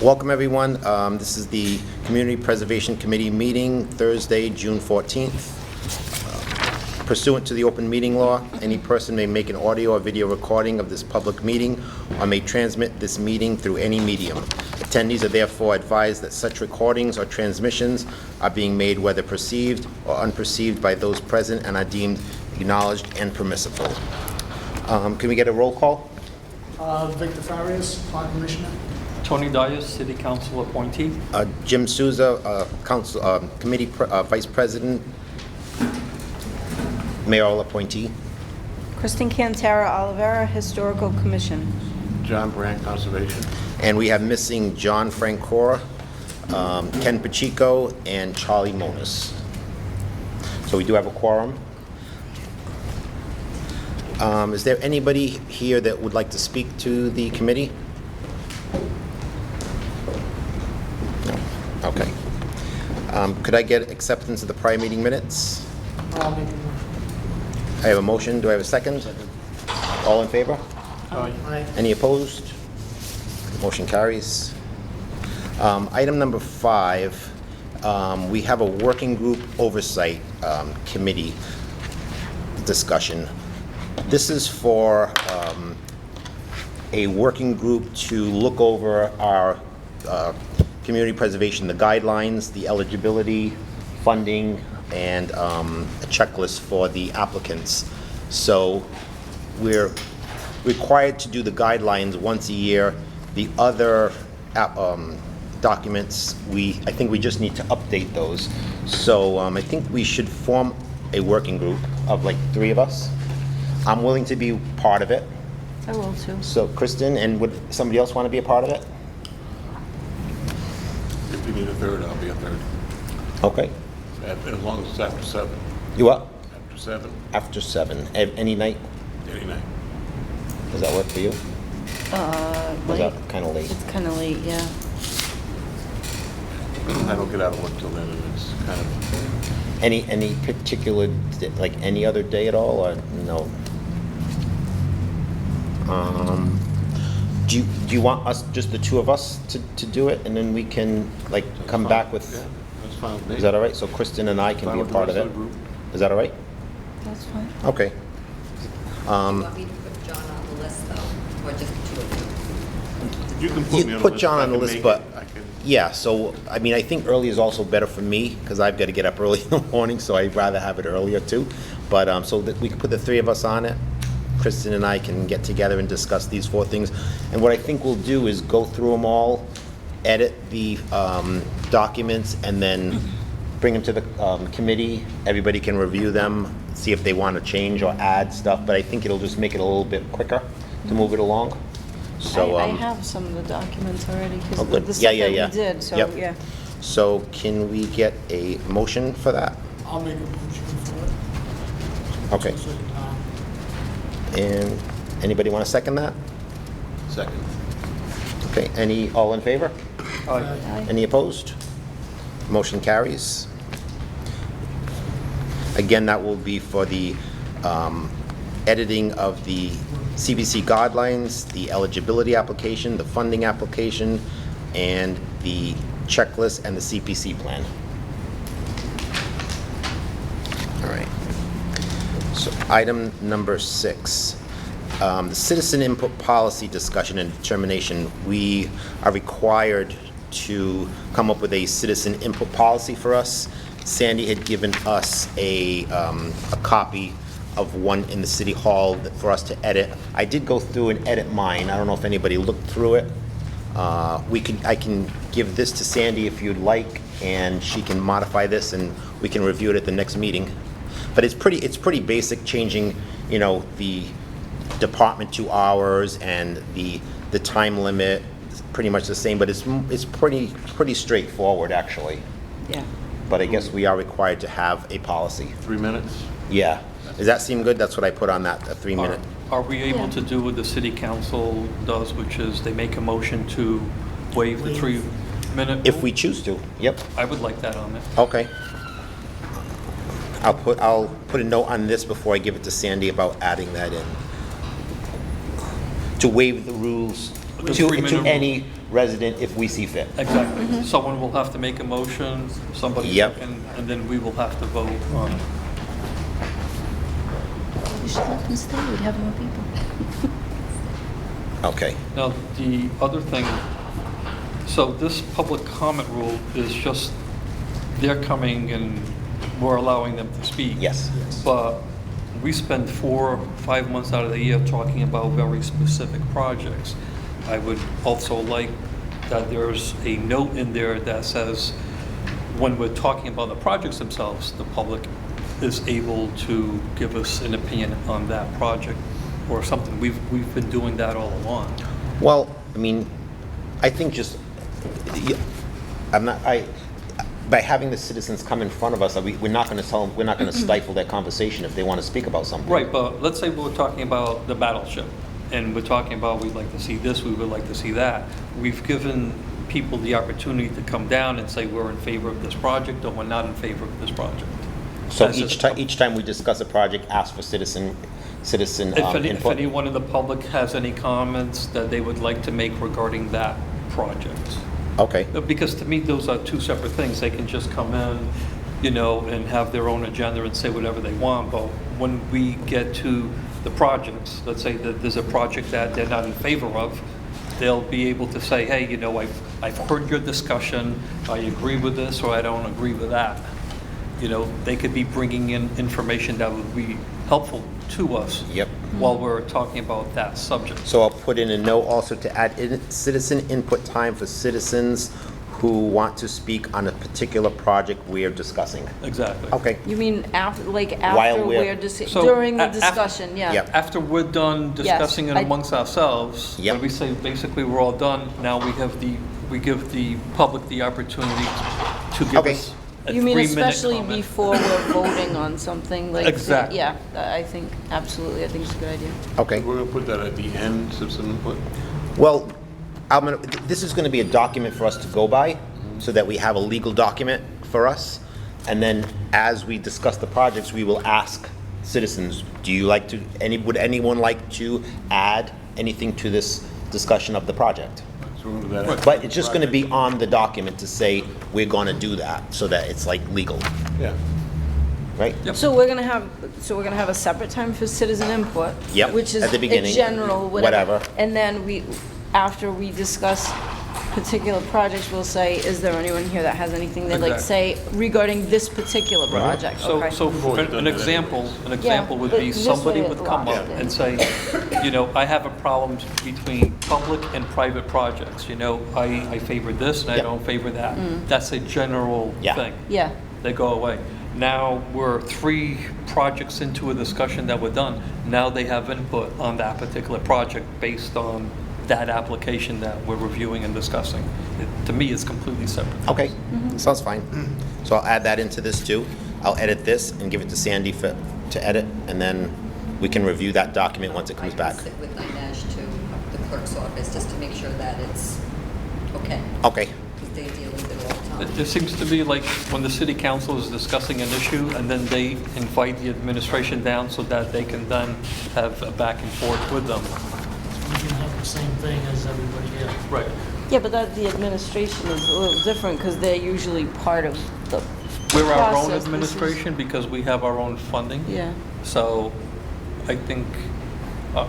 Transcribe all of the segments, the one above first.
Welcome, everyone. This is the Community Preservation Committee meeting, Thursday, June 14th. Pursuant to the open meeting law, any person may make an audio or video recording of this public meeting or may transmit this meeting through any medium. Attendees are therefore advised that such recordings or transmissions are being made whether perceived or unperceived by those present and are deemed acknowledged and permissible. Can we get a roll call? Victor Farias, Park Commissioner. Tony Dias, City Council appointee. Jim Souza, Committee Vice President, Mayoral appointee. Kristen Cantara Olivera, Historical Commission. John Brandt, Conservation. And we have missing John Francora, Ken Pacheco, and Charlie Monas. So we do have a quorum. Is there anybody here that would like to speak to the committee? No. Okay. Could I get acceptance of the prior meeting minutes? I'll make a motion. I have a motion. Do I have a second? All in favor? Aye. Any opposed? Motion carries. Item number 5, we have a working group oversight committee discussion. This is for a working group to look over our community preservation, the guidelines, the eligibility, funding, and a checklist for the applicants. So we're required to do the guidelines once a year. The other documents, I think we just need to update those. So I think we should form a working group of like 3 of us. I'm willing to be part of it. I will too. So Kristen, and would somebody else want to be a part of it? If you need a third, I'll be a third. Okay. As long as it's after 7. You what? After 7, After 7. Any night? any night. Does that work for you? Or is that kind of late? It's kind of late, yeah. I don't get out of work till then, and it's kind of... Any particular, like any other day at all, or no? Do you want us, just the 2 of us, to do it, and then we can like come back with? Yeah, that's fine with me. Is that all right? So Kristen and I can Fine be a with the part of rest it. of the group. Is that all right? That's fine. Okay. Do you want me to put John on the list, though, or just the 2 of you? You can put me on the Put list. John If I on the can list, make but it, I can... yeah. So I mean, I think early is also better for me because I've got to get up early in the morning, so I'd rather have it earlier too. But so that we can put the 3 of us on it. Kristen and I can get together and discuss these 4 things. And what I think we'll do is go through them all, edit the documents, and then bring them to the committee. Everybody can review them, see if they want to change or add stuff. But I think it'll just make it a little bit quicker to move it along. So I have some of the documents already because Oh, good. the stuff Yeah. that we did. So Yep. yeah. So can we get a motion for that? I'll make a motion for it. Okay. So, And anybody want to second that? Second. Okay, all in favor? Aye. Any opposed? Motion carries. Again, that will be for the editing of the CBC guidelines, the eligibility application, the funding application, and the checklist and the CPC plan. All right. So item number 6, the citizen input policy discussion and determination. We are required to come up with a citizen input policy for us. Sandy had given us a copy of one in the city hall for us to edit. I did go through and edit mine. I don't know if anybody looked through it. I can give this to Sandy if you'd like, and she can modify this, and we can review it at the next meeting. But it's pretty basic, changing, the department to hours and the time limit. It's pretty much the same, but it's pretty straightforward actually. Yeah. But I guess we are required to have a policy. 3 minutes? Yeah. Does that seem good? That's what I put on that, a 3-minute. Are we able Yeah. to do what the city council does, which is they make a motion to waive the 3-minute? If we choose to. Yep. I would like that on there. Okay. I'll put a note on this before I give it to Sandy about adding that in. To waive the rules The 3-minute rule. any resident if we see fit. Exactly. Someone will have to make a motion, somebody Yep. second, and then we will have to vote on it. You should let them stay, we'd have more people. Okay. Now, the other thing, so this public comment rule is just, they're coming and we're allowing them to speak. Yes. But we spend 4 or 5 months out of the year talking about very specific projects. I would also like that there's a note in there that says, when we're talking about the projects themselves, the public is able to give us an opinion on that project or something. We've been doing that all along. Well, I mean, I think just, by having the citizens come in front of us, we're not going to tell them, we're not going to stifle their conversation if they want to speak about something. Right, but let's say we're talking about the battleship, and we're talking about we'd like to see this, we would like to see that. We've given people the opportunity to come down and say we're in favor of this project or we're not in favor of this project. So That's each just- time we discuss a project, ask for citizen If input? anyone in the public has any comments that they would like to make regarding that project. Okay, Because to me, those are two separate things. They can just come in, and have their own agenda and say whatever they want. But when we get to the projects, let's say that there's a project that they're not in favor of, they'll be able to say, hey, I've heard your discussion, I agree with this or I don't agree with that. They could be bringing in information that would be helpful to us. Yep. While we're talking about that subject. so I'll put in a note also to add citizen input time for citizens who want to speak on a particular project we're discussing. Exactly. Okay, You mean after, While we're- So, during the after- discussion, yeah. Yep. After we're done discussing it I- amongst ourselves, Yep. when we say basically we're all done, now we give the public the opportunity to give Okay. us a You mean 3-minute especially comment. before we're voting on something like? Exactly. Yeah, I think, absolutely, I think it's a good idea. okay. We're going to put that at the end, citizen input? Well, this is going to be a document for us to go by, so that we have a legal document for us. And then as we discuss the projects, we will ask citizens, would anyone like to add anything to this discussion of the project? So we're going to do that after But the it's just going to be project. on the document to say, we're going to do that, so that it's like legal, Yeah. right? Yep. So we're gonna have a separate time for citizen input. Yep, Which is at the beginning, a general, whatever. whatever. And then after we discuss particular projects, we'll say, is there anyone here that has anything they'd like to say regarding this particular project? So, Okay. so We've always done an that example would but be this somebody way would it come up locked in. and say, I have a problem between public and private projects. I favor this and I Yep. don't favor that. That's a general Yeah. thing. Yeah, They go away. Now, we're 3 projects into a discussion that we're done. Now they have input on that particular project based on that application that we're reviewing and discussing. To me, it's completely separate. Okay, sounds fine. So I'll add that into this too. I'll edit this and give it to Sandy to edit, and then we can review that document once it comes back. I can sit with Dinesh to the clerk's office just to make sure that it's okay, Okay, because they deal with it all the time. It seems to be like when the city council is discussing an issue, and then they invite the administration down so that they can then have a back and forth with them. You can have the same thing as everybody here. Right. yeah, but the administration is a little different because they're usually part of the We're our own process. This is- administration because we have our own funding. Yeah, So I think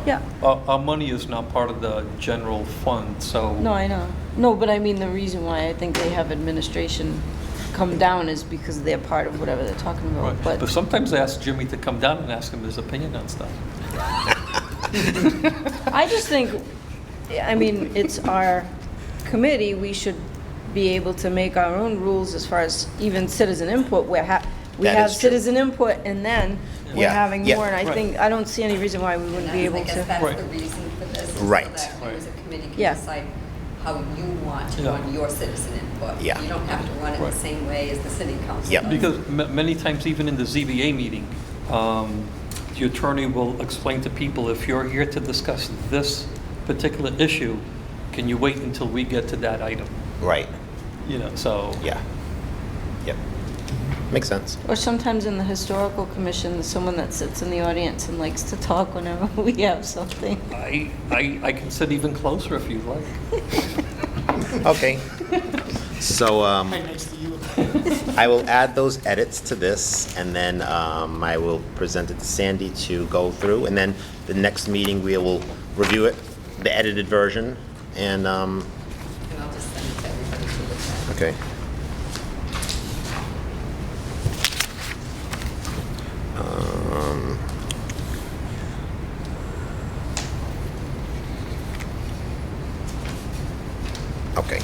yeah. our money is not part of the general fund, so. No, I know. No, but I mean, the reason why I think they have administration come down is because they're part of whatever they're talking about. Right. But sometimes they ask Jimmy to come down and ask him his opinion on stuff. I just think, I mean, it's our committee, we should be able to make our own rules as far as even citizen input. We That have is true. citizen input and then we're Yeah, having yeah. more. And I don't see any reason why we wouldn't be able I guess to. that's Right. the reason for this, is so Right. that you as a committee Yeah. can decide how you want to Yeah. run your citizen input. Yeah. You don't have to run it Right. the same way as the city council Yeah. does. Because many times, even in the ZBA meeting, the attorney will explain to people, if you're here to discuss this particular issue, can you wait until we get to that item? right, So. yeah. Yep. makes sense. Or sometimes in the historical commission, there's someone that sits in the audience and likes to talk whenever we have something. I can sit even closer if you'd like. Okay. So, Right next to you. I will add those edits to this, and then I will present it to Sandy to go through, and then the next meeting, we will review it, the edited version, and, And I'll just send it to everybody to look at. okay. Okay,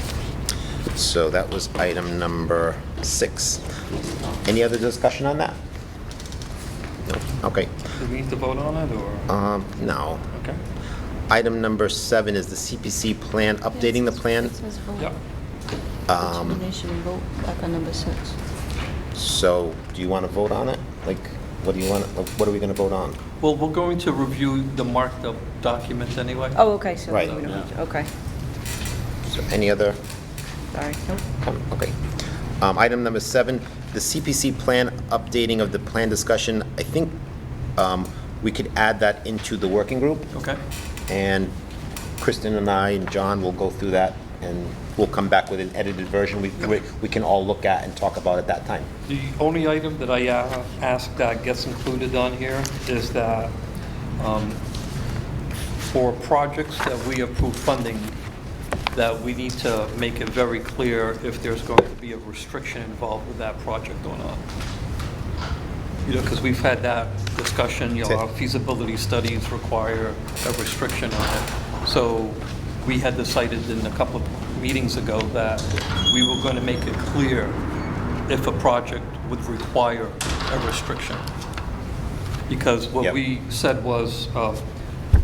so that was item number 6. Any other discussion on that? No, okay. Do we need to vote on it, or? No. Okay. Item number 7 is the CPC plan, updating the plan. It says vote. Yep. Determination and vote back on number 6. So, do you want to vote on it? Like, what do you want, what are we going to vote on? Well, we're going to review the marked up documents anyway. Oh, okay, so we Right. don't need to, okay, So, any other? sorry, nope. Okay. Item number 7, the CPC plan, updating of the plan discussion. I think we could add that into the working group, Okay. and Kristen and I and John will go through that, and we'll come back with an edited version we can all look at and talk about at that time. The only item that I ask that gets included on here is that for projects that we approve funding, that we need to make it very clear if there's going to be a restriction involved with that project or not. You know, because we've had that discussion, you know, our feasibility studies require a restriction on it. So we had decided in a couple of meetings ago that we were going to make it clear if a project would require a restriction. Because what Yep. we said was,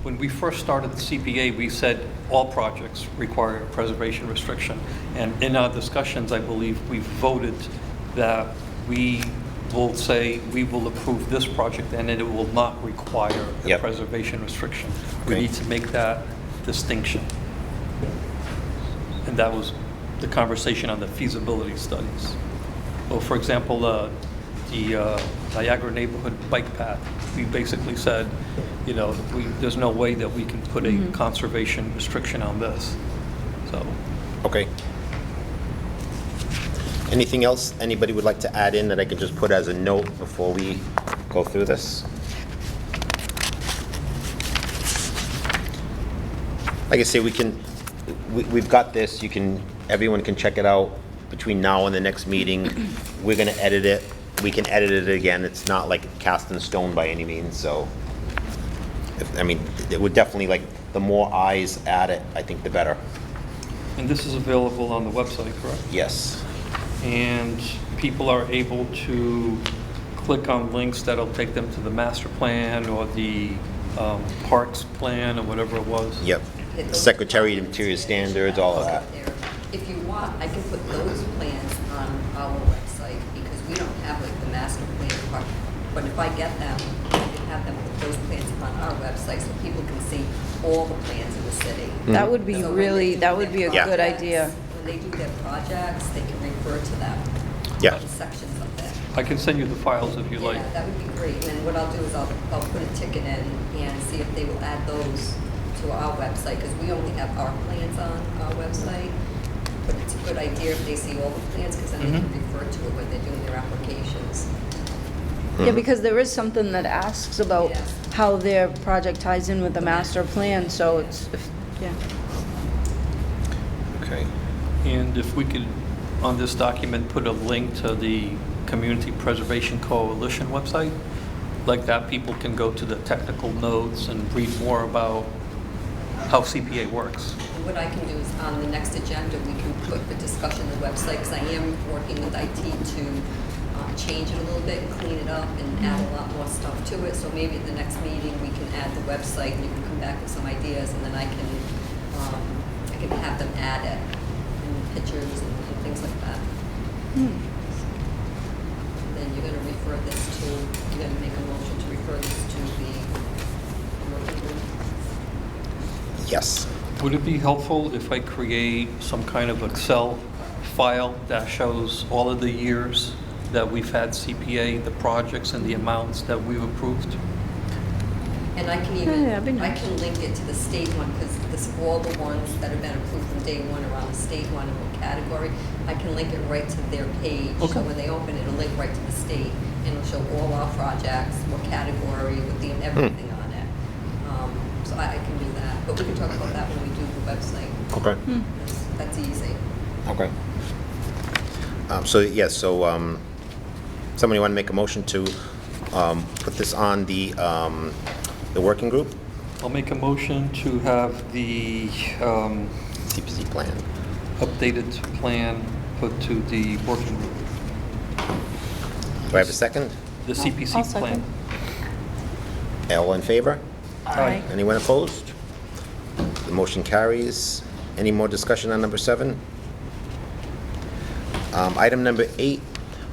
when we first started the CPA, we said all projects require a preservation restriction. And in our discussions, I believe we voted that we will say we will approve this project and it will not require a Yep. preservation restriction. We Okay. need to make that distinction. And that was the conversation on the feasibility studies. Well, for example, the Niagara Neighborhood Bike Path, we basically said, you know, there's no way that we can put a conservation restriction on this. So, Okay. Anything else anybody would like to add in that I can just put as a note before we go through this? Like I say, we've got this, everyone can check it out between now and the next meeting. We're gonna edit it, we can edit it again, it's not like cast in stone by any means, so. I mean, it would definitely, like, the more eyes at it, I think the better. and this is available on the website, correct? Yes. And people are able to click on links that'll take them to the master plan or the parks plan or whatever it was. Yep. Hit those Secretary of documents Interior and Standards, all of that. there. If you want, I can put those plans on our website, because we don't have like the master plan part. But if I get them, I can have them put those plans on our website so people can see all the plans in the city. That would be So when really, they do that would their be a good projects- idea. When they do their projects, they can refer to them. Yeah. The sections of that. I can send you the files if you like. Yeah, that would be great. And then what I'll do is I'll put a ticket in and see if they will add those to our website, because we only have our plans on our website. But it's a good idea if they see all the plans, because then they can refer to it when they're doing their applications. Yeah, because there is something that asks about Yeah. how their project ties in with the master plan, so it's, yeah. Okay. And if we could, on this document, put a link to the Community Preservation Coalition website, like that people can go to the technical notes and read more about how CPA works. And what I can do is on the next agenda, we can put the discussion on the website, because I am working with IT to change it a little bit and clean it up and add a lot more stuff to it. So maybe at the next meeting, we can add the website and you can come back with some ideas, and then I can have them add it, and pictures and things like that. Then you're gonna refer this to, you're gonna make a motion to refer this to the working group. Yes. Would it be helpful if I create some kind of Excel file that shows all of the years that we've had CPA, the projects and the amounts that we've approved? And I can Yeah, even, that'd be I nice. can link it to the state one, because all the ones that have been approved from day one are on the state one in what category. I can link it right to their page, so Okay. when they open it, it'll link right to the state, and it'll show all our projects, what category, with the, everything on it. So I can do that, but we can talk about that when we do the website. Okay. That's easy. Okay. Somebody want to make a motion to put this on the working group, I'll make a motion to have the CPC plan? updated plan put to the working group, Do I have a second? the I'll CPC plan. second. All in favor? Aye. Anyone opposed? The motion carries. Any more discussion on number 7? Item number 8,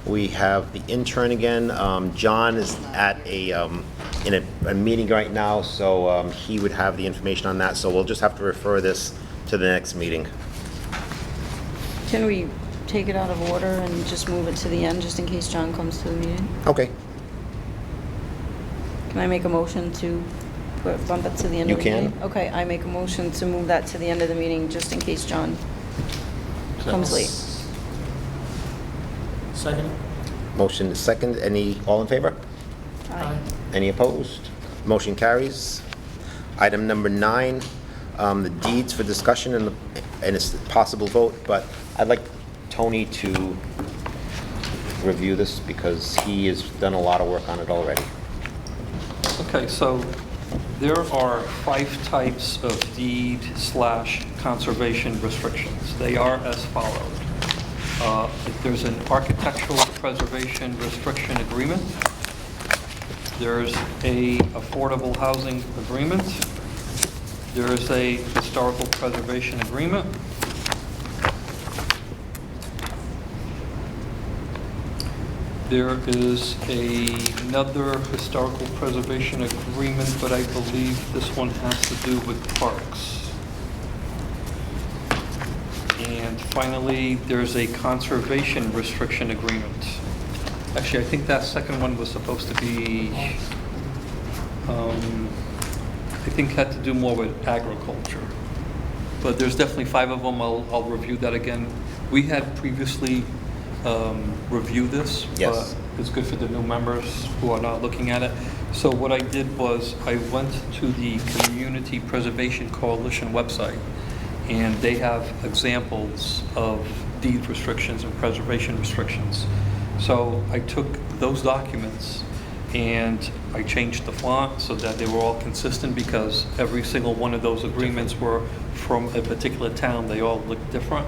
we have the intern again. John is at in a meeting right now, so he would have the information on that. So we'll just have to refer this to the next meeting. Can we take it out of order and just move it to the end, just in case John comes to the meeting? Okay. Can I make a motion to bump it to the end You of the can. meeting? Okay, I make a motion to move that to the end of the meeting, just in case John comes late. Second? Motion is second. All in favor? Aye. Any opposed? Motion carries. Item number 9, the deeds for discussion and it's a possible vote, but I'd like Tony to review this because he has done a lot of work on it already. Okay, so there are 5 types of deed/conservation restrictions. They are as follows. There's an architectural preservation restriction agreement. There's a affordable housing agreement. There's a historical preservation agreement. There is another historical preservation agreement, but I believe this one has to do with parks. And finally, there's a conservation restriction agreement. Actually, I think that second one was supposed to be, I think had to do more with agriculture. But there's definitely 5 of them. I'll review that again. We had previously reviewed this. Yes. But it's good for the new members who are not looking at it. So what I did was I went to the Community Preservation Coalition website, and they have examples of deed restrictions and preservation restrictions. So I took those documents and I changed the font so that they were all consistent, because every single one of those agreements were from a particular town. They all look different.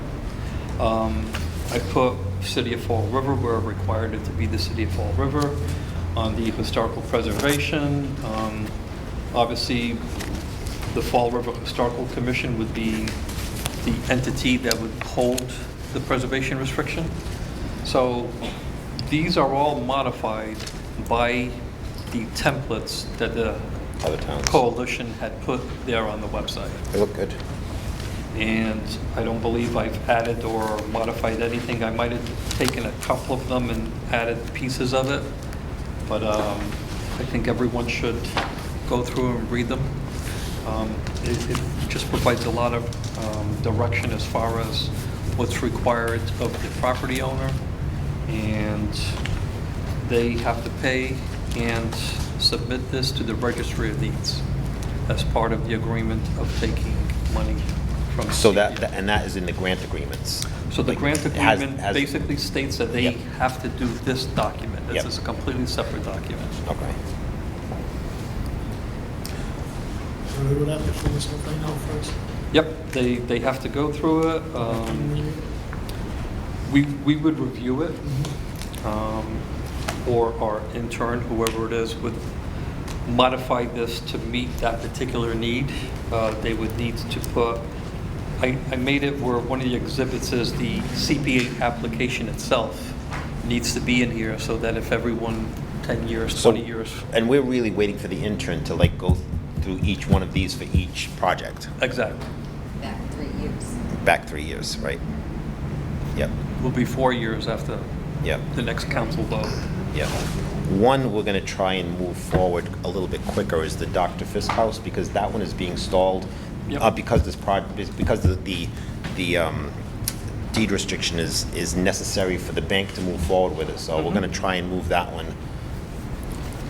I put City of Fall River where it required it to be the City of Fall River. On the historical preservation, obviously the Fall River Historical Commission would be the entity that would hold the preservation restriction. So these are all modified by the templates that the Other towns. coalition had put there on the website. They look good. And I don't believe I've added or modified anything. I might have taken a couple of them and added pieces of it, but I think everyone should go through and read them. It just provides a lot of direction as far as what's required of the property owner, and they have to pay and submit this to the Registry of Deeds as part of the agreement of taking money from. So CPA. that is in the grant agreements. So the Like, grant it has- agreement basically states that they Yep. have to do this document. This Yep. is a completely separate document. Okay. So we would have to fill this whole thing out first. Yep, they have to go through it. We would review it, or our intern, whoever it is, would modify this to meet that particular need. They would need to put, I made it where one of the exhibits is the CPA application itself needs to be in here, so that if everyone 10 years, 20 years. And we're really waiting for the intern to like go through each one of these for each project. Exactly. Back 3 years. Back 3 years, right? Yep. Will be 4 years after Yep. the next council vote. Yeah. One, we're going to try and move forward a little bit quicker is the Dr. Fisk house, because that one is being stalled. Yep. Because the deed restriction is necessary for the bank to move forward with it. So we're going to try and move that one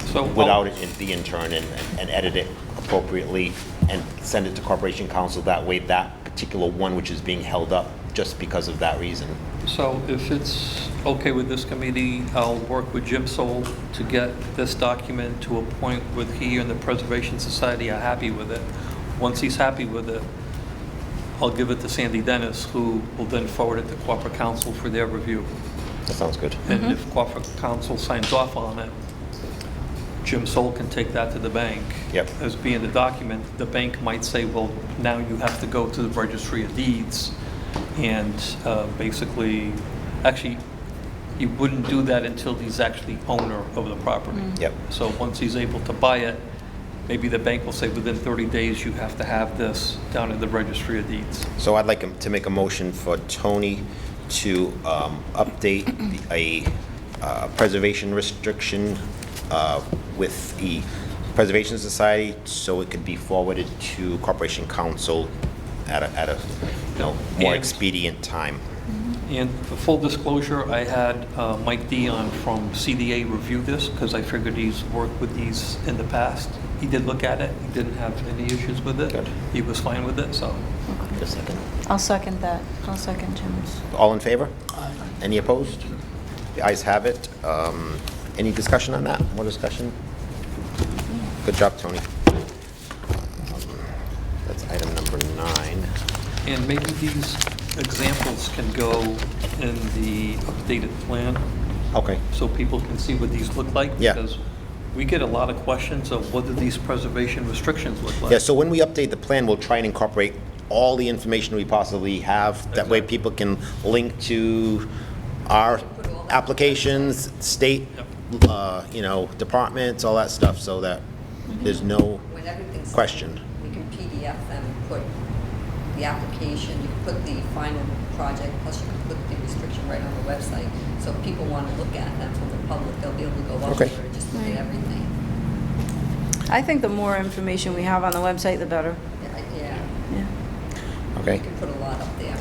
So without the intern and edit it appropriately and send it to Corporation Council. That way, that particular one which is being held up just because of that reason. So if it's okay with this committee, I'll work with Jim Soul to get this document to a point where he and the Preservation Society are happy with it. Once he's happy with it, I'll give it to Sandy Dennis, who will then forward it to corporate counsel for their review. That sounds good. And if corporate counsel signs off on it, Jim Soul can take that to the bank. Yep. As being the document. The bank might say, well, now you have to go to the Registry of Deeds. And basically, actually, he wouldn't do that until he's actually owner of the property. Yep. So once he's able to buy it, maybe the bank will say within 30 days, you have to have this down at the Registry of Deeds. So I'd like to make a motion for Tony to update a preservation restriction with the Preservation Society so it could be forwarded to Corporation Council at a more And- expedient time. And for full disclosure, I had Mike Dion from CDA review this because I figured he's worked with these in the past. He did look at it. He didn't have any issues with it. Good. He was fine with it, so. Just a second. I'll second that. I'll second Jim's. All in favor? Any opposed? The ayes have it. Any discussion on that? More discussion? Good job, Tony. That's item number 9. And maybe these examples can go in the updated plan Okay. so people can see what these look like. Yeah. Because we get a lot of questions of what do these preservation restrictions look like? Yeah, so when we update the plan, we'll try and incorporate all the information we possibly have. That way people can link to our applications, state, departments, all that stuff, so that there's no When everything's question. we can PDF them and put the application, you can put the final project, plus you can put the restriction right on the website. So if people want to look at them from the public, they'll be able to go up Okay. there and just look at everything. I think the more information we have on the website, the better. Yeah, Yeah. Okay. you can put a lot up there.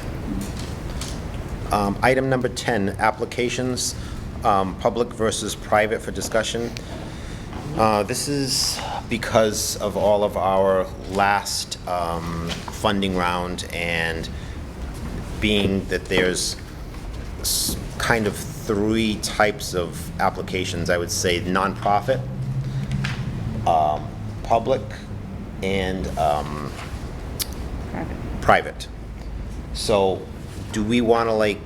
Item number 10, applications, public versus private for discussion. This is because of all of our last funding round and being that there's kind of 3 types of applications, I would say, nonprofit, public, and Private. private. So do we want to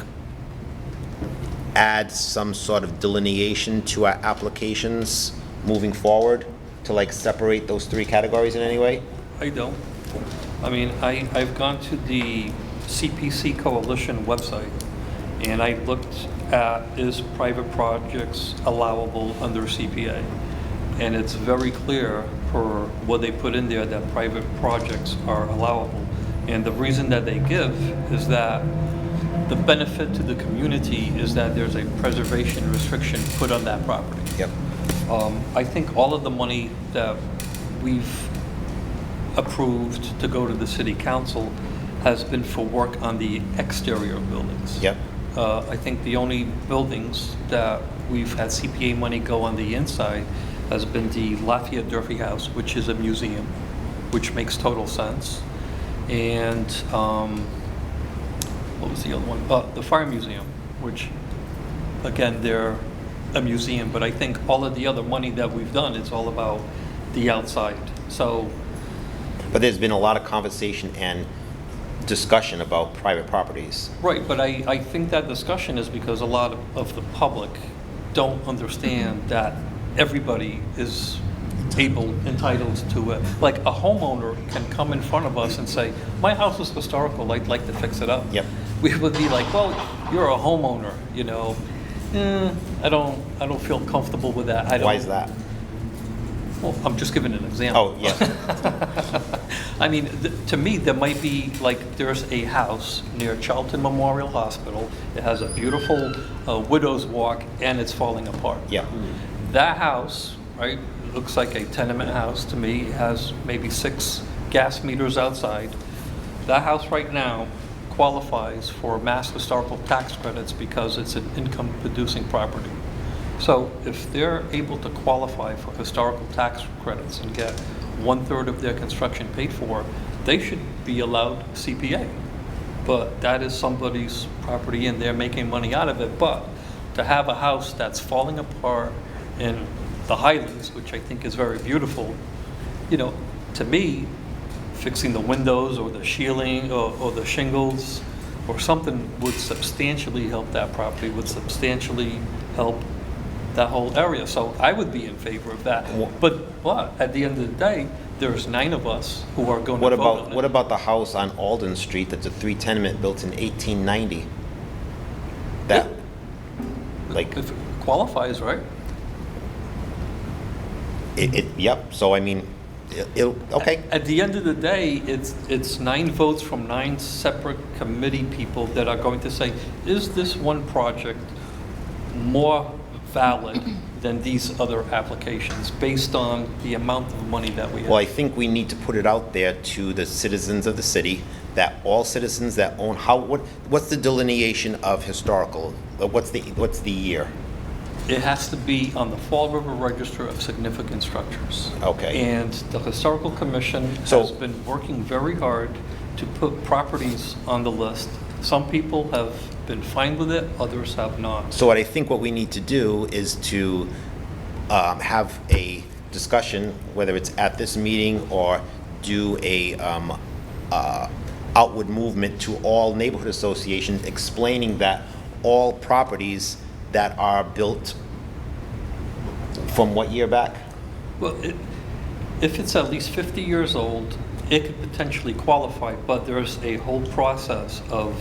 add some sort of delineation to our applications moving forward to separate those 3 categories in any way? I don't. I mean, I've gone to the CPC Coalition website, and I looked at is private projects allowable under CPA? And it's very clear for what they put in there that private projects are allowable. And the reason that they give is that the benefit to the community is that there's a preservation restriction put on that property. Yep. I think all of the money that we've approved to go to the city council has been for work on the exterior of buildings. Yep. I think the only buildings that we've had CPA money go on the inside has been the Lafayette Durfee House, which is a museum, which makes total sense. And what was the other one? The Fire Museum, which, again, they're a museum, but I think all of the other money that we've done, it's all about the outside. So, But there's been a lot of conversation and discussion about private properties. right, but I think that discussion is because a lot of the public don't understand that everybody is entitled to it. Like a homeowner can come in front of us and say, my house is historical, I'd like to fix it up. Yep. We would be like, well, you're a homeowner, I don't feel comfortable with that. Why is that? Well, I'm just giving an example. Oh, yes. I mean, to me, there might be, like, there's a house near Charlton Memorial Hospital. It has a beautiful widow's walk, and it's falling apart. Yeah. That house, right, looks like a tenement house to me. It has maybe 6 gas meters outside. That house right now qualifies for Mass Historical Tax credits because it's an income-producing property. So if they're able to qualify for historical tax credits and get 1/3 of their construction paid for, they should be allowed CPA. But that is somebody's property and they're making money out of it. But to have a house that's falling apart in the Highlands, which I think is very beautiful, you know, to me, fixing the windows or the shielding or the shingles or something would substantially help that property, would substantially help that whole area. So I would be in favor of that. But at the end of the day, there's 9 of us who are going to vote on it. What about the house on Alden Street that's a 3 tenement built in 1890? That, like, If it qualifies, right? yep, so I mean, okay. At the end of the day, it's 9 votes from 9 separate committee people that are going to say, is this one project more valid than these other applications based on the amount of money that we have? Well, I think we need to put it out there to the citizens of the city that all citizens that own, what's the delineation of historical? What's the year? It has to be on the Fall River Register of Significant Structures. Okay. And the Historical Commission So- has been working very hard to put properties on the list. Some people have been fine with it, others have not. So what I think what we need to do is to have a discussion, whether it's at this meeting or do a outward movement to all neighborhood associations explaining that all properties that are built from what year back? Well, if it's at least 50 years old, it could potentially qualify, but there's a whole process of,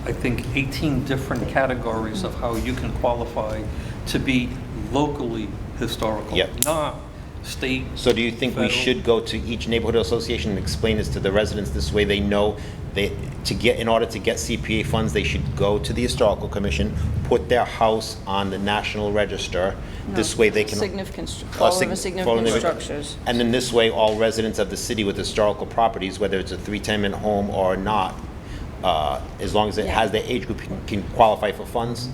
I think, 18 different categories of how you can qualify to be locally historical, Yep. not state. So do you think we federal. should go to each neighborhood association and explain this to the residents? This way they know in order to get CPA funds, they should go to the Historical Commission, put their house on the National Register. This way they can. Fall River significant structures. And then this way, all residents of the city with historical properties, whether it's a 3-tenement home or not, as long as it has their age group, can qualify for funds.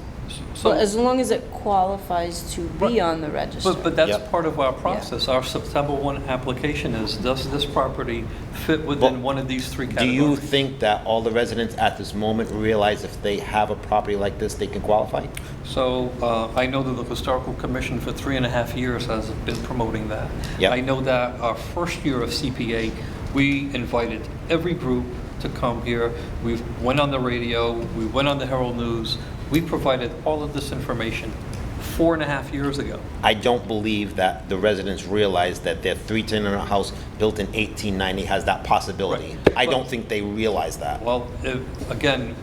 Well, as long as it qualifies to be on the register. But that's Yep. part of our process. Our September 1 application is, does this property fit within Well, one of these 3 Do categories? you think that all the residents at this moment realize if they have a property like this, they can qualify? So I know that the Historical Commission for 3.5 years has been promoting that. Yep. I know that our first year of CPA, we invited every group to come here. We went on the radio, we went on the Herald News. We provided all of this information 4.5 years ago. I don't believe that the residents realize that their 3-tenement house built in 1890 has that possibility. Right. I don't think they realize that. Well, again,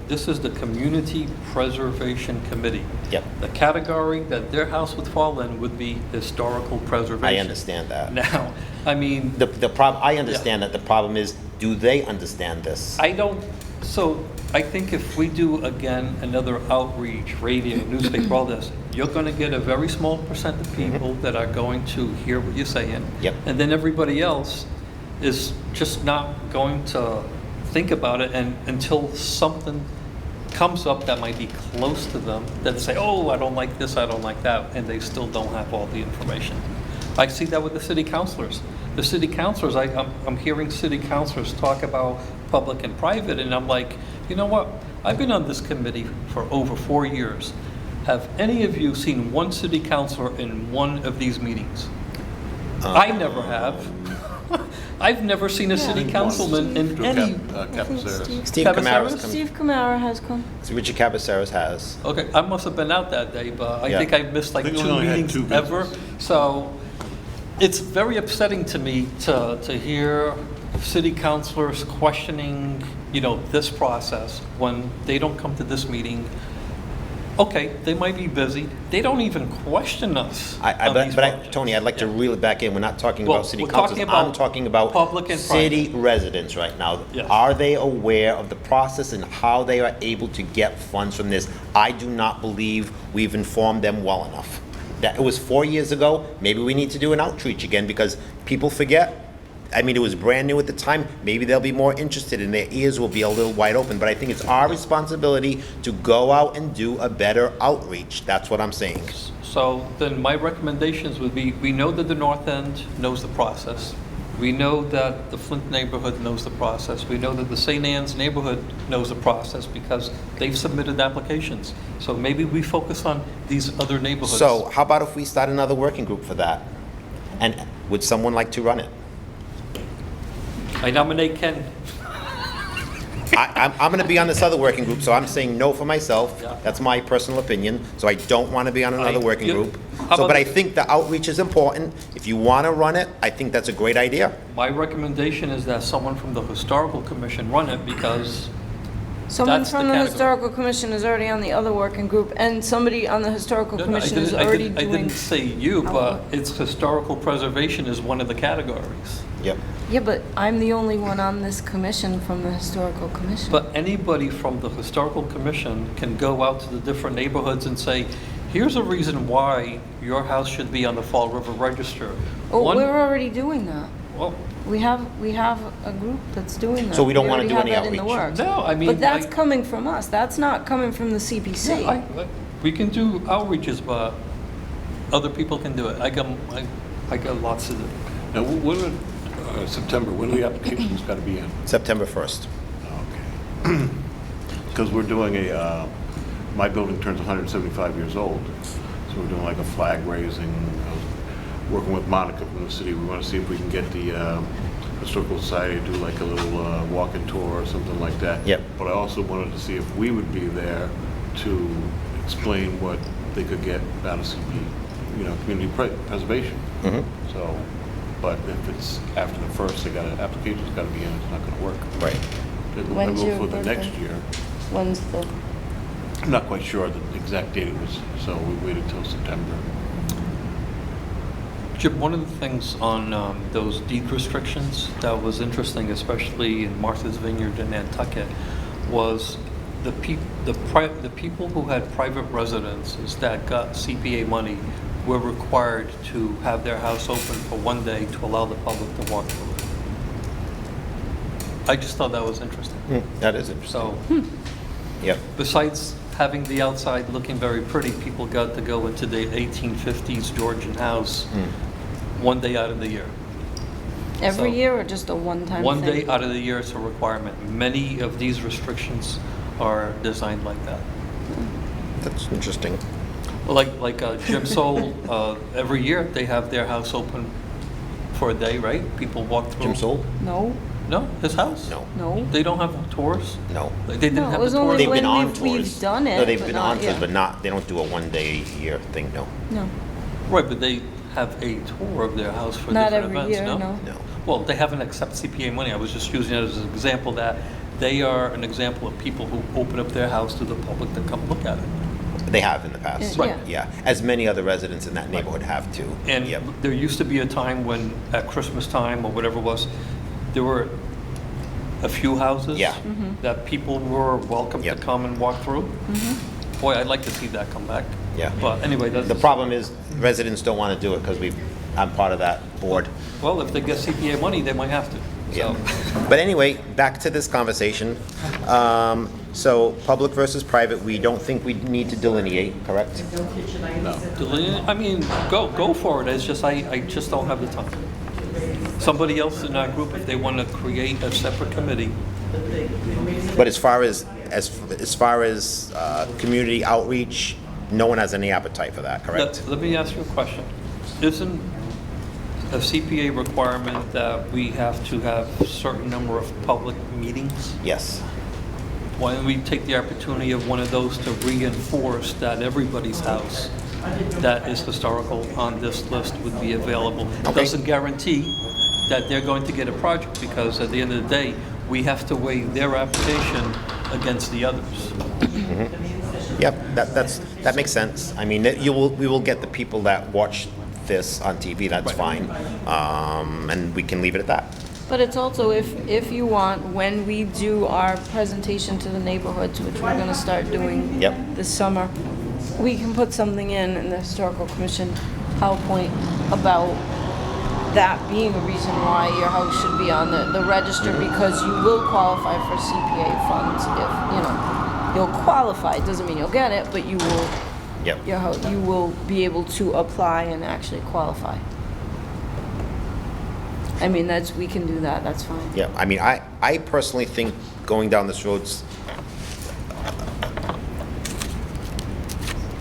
this is the Community Preservation Committee. Yep. The category that their house would fall in would be historical preservation. I understand that. Now, I mean, I understand that. The problem is, do they understand this? I think if we do, again, another outreach, radio, newspaper, all this, you're going to get a very small percent of people that are going to hear what you're saying. Yep. And then everybody else is just not going to think about it until something comes up that might be close to them, that say, oh, I don't like this, I don't like that, and they still don't have all the information. I see that with the city councilors. The city councilors, I'm hearing city councilors talk about public and private, and I'm like, you know what? I've been on this committee for over 4 years. Have any of you seen one city councilor in one of these meetings? I never have. I've never seen a city councilman in any. Steve Camara's come. Steve Camara has come. Richard Cabaceras has. Okay, I must have been out that day, but I Yeah. think I missed like I think we 2 only had meetings 2 ever. visits. So it's very upsetting to me to hear city councilors questioning, this process when they don't come to this meeting. Okay, they might be busy. They don't even question us on these projects. Tony, I'd like to Yeah. reel it back in. We're not talking Well, about city we're councils. talking about I'm talking about public and city residents right now. Yes. Are they aware of the process and how they are able to get funds from this? I do not believe we've informed them well enough. That, it was 4 years ago. Maybe we need to do an outreach again because people forget. I mean, it was brand new at the time. Maybe they'll be more interested and their ears will be a little wide open. But I think it's our responsibility to go out and do a better outreach. That's what I'm saying. So then my recommendations would be, we know that the North End knows the process. We know that the Flint neighborhood knows the process. We know that the St. Anne's neighborhood knows the process because they've submitted applications. So maybe we focus on these other neighborhoods. So how about if we start another working group for that? And would someone like to run it? I nominate Ken. I'm going to be on this other working group, so I'm saying no for myself. Yeah. That's my personal opinion. So I don't want to be on another working Yeah. group. How So, about but I the- think the outreach is important. If you want to run it, I think that's a great idea. My recommendation is that someone from the Historical Commission run it because Someone That's the from the category. historical commission is already on the other working group, and somebody on the historical No, no, commission is already I doing. didn't say you, but outlook. it's historical preservation is one of the categories. Yep. Yeah, but I'm the only one on this commission from the historical commission. But anybody from the Historical Commission can go out to the different neighborhoods and say, here's a reason why your house should be on the Fall River Register. Oh, One- we're already doing that. Well, We have a group that's doing that. So we don't wanna already do have any that in the outreach? works. No, I mean, But that's like- coming from us. That's not coming from the CPC. yeah, we can do outreaches, but other people can do it. I got lots to do. Now, when, September, when are the applications got to be in? September 1st. Okay. Because we're doing my building turns 175 years old, so we're doing like a flag raising. I was working with Monica from the city. We want to see if we can get the Historical Society to do like a little walk-in tour or something like that. Yep. But I also wanted to see if we would be there to explain what they could get out of CP, community preservation. Mhm. So, but if it's after the first, application's got to be in, it's not going to work. Right. When's your For the next birthday? year. When's the, I'm not quite sure the exact date it was, so we waited till September. Jim, one of the things on those deed restrictions that was interesting, especially in Martha's Vineyard and Nantucket, was the people who had private residences that got CPA money were required to have their house open for one day to allow the public to walk through it. I just thought that was interesting. That is interesting. So Yep. besides having the outside looking very pretty, people got to go into the 1850s Georgian house one day out of the year. every So- year or just a one-time thing? One day out of the year is a requirement. Many of these restrictions are designed like that. That's interesting. Like Jim Soul, every year they have their house open for a day, right? People walk through. Jim Soul? No, No, his house? No. no. They don't have tours? No. They didn't No, it have was the only tours? They've when been on we've tours. done it, No, they've but been not- on tours, yeah. but not, they don't do a one-day-a-year thing, no. No, Right, but they have a tour of their house for not different every events, year, no? no. No. Well, they haven't accepted CPA money. I was just using it as an example that they are an example of people who open up their house to the public to come look at it. They have in the past. Right. Yeah, as many other residents in that neighborhood have too. And Yep. there used to be a time when, at Christmas time or whatever it was, there were a few houses Yeah. that people were welcome to Yep. come and walk through. Boy, I'd like to see that come back. Yeah. But anyway, that's... The problem is residents don't want to do it because I'm part of that board. Well, if they get CPA money, they might have to. Yeah. So, But anyway, back to this conversation. So public versus private, we don't think we need to delineate, correct? I mean, go for it. It's just, I just don't have the time. Somebody else in our group, if they want to create a separate committee, But as far as community outreach, no one has any appetite for that, correct? let me ask you a question. Isn't a CPA requirement that we have to have a certain number of public meetings? Yes. Why don't we take the opportunity of one of those to reinforce that everybody's house that is historical on this list would be available? It Okay. doesn't guarantee that they're going to get a project, because at the end of the day, we have to weigh their application against the others. Yep, that makes sense. I mean, we will get the people that watch this on TV, that's fine. And we can leave it at that. But it's also, if you want, when we do our presentation to the neighborhoods, which we're gonna start doing Yep. this summer, we can put something in the Historical Commission PowerPoint about that being a reason why your house should be on the register, because you will qualify for CPA funds if, you'll qualify. It doesn't mean you'll get it, but you will, Yep. you will be able to apply and actually qualify. I mean, we can do that, that's fine. Yeah, I mean, I personally think going down this road's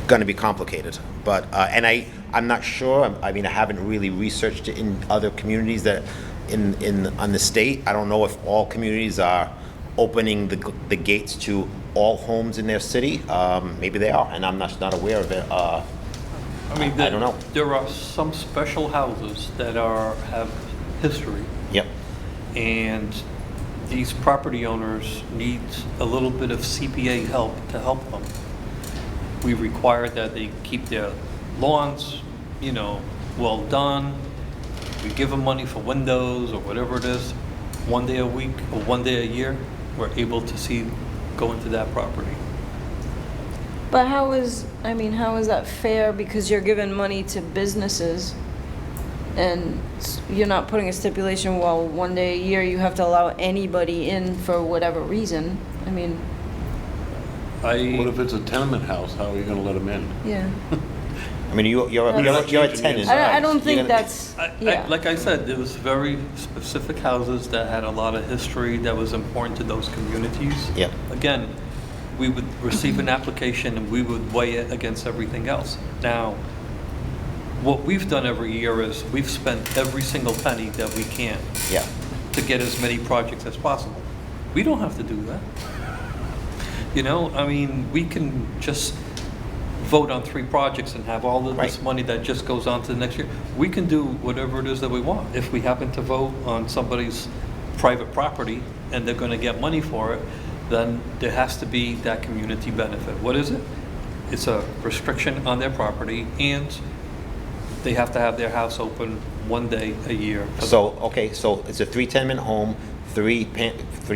gonna be complicated, but, and I'm not sure, I mean, I haven't really researched it in other communities that, on the state. I don't know if all communities are opening the gates to all homes in their city. Maybe they are, and I'm not aware of it. I mean, I don't know. There are some special houses that have history, Yep, and these property owners need a little bit of CPA help to help them. We require that they keep their lawns, well done. We give them money for windows or whatever it is. One day a week or one day a year, we're able to go into that property. But how is that fair? Because you're giving money to businesses and you're not putting a stipulation, well, one day a year you have to allow anybody in for whatever reason. I mean, What if it's a tenement house? How are you going to let them in? yeah. I mean, you're a tenant. I don't think You're gonna- that's, yeah. Like I said, there was very specific houses that had a lot of history that was important to those communities. Yep. Again, we would receive an application and we would weigh it against everything else. Now, what we've done every year is we've spent every single penny that we can Yeah, to get as many projects as possible. We don't have to do that. I mean, we can just vote on 3 projects and have all of this Right. money that just goes on to the next year. We can do whatever it is that we want. If we happen to vote on somebody's private property and they're gonna get money for it, then there has to be that community benefit. What is it? It's a restriction on their property, and they have to have their house open one day a year. so it's a 3 tenement home, 3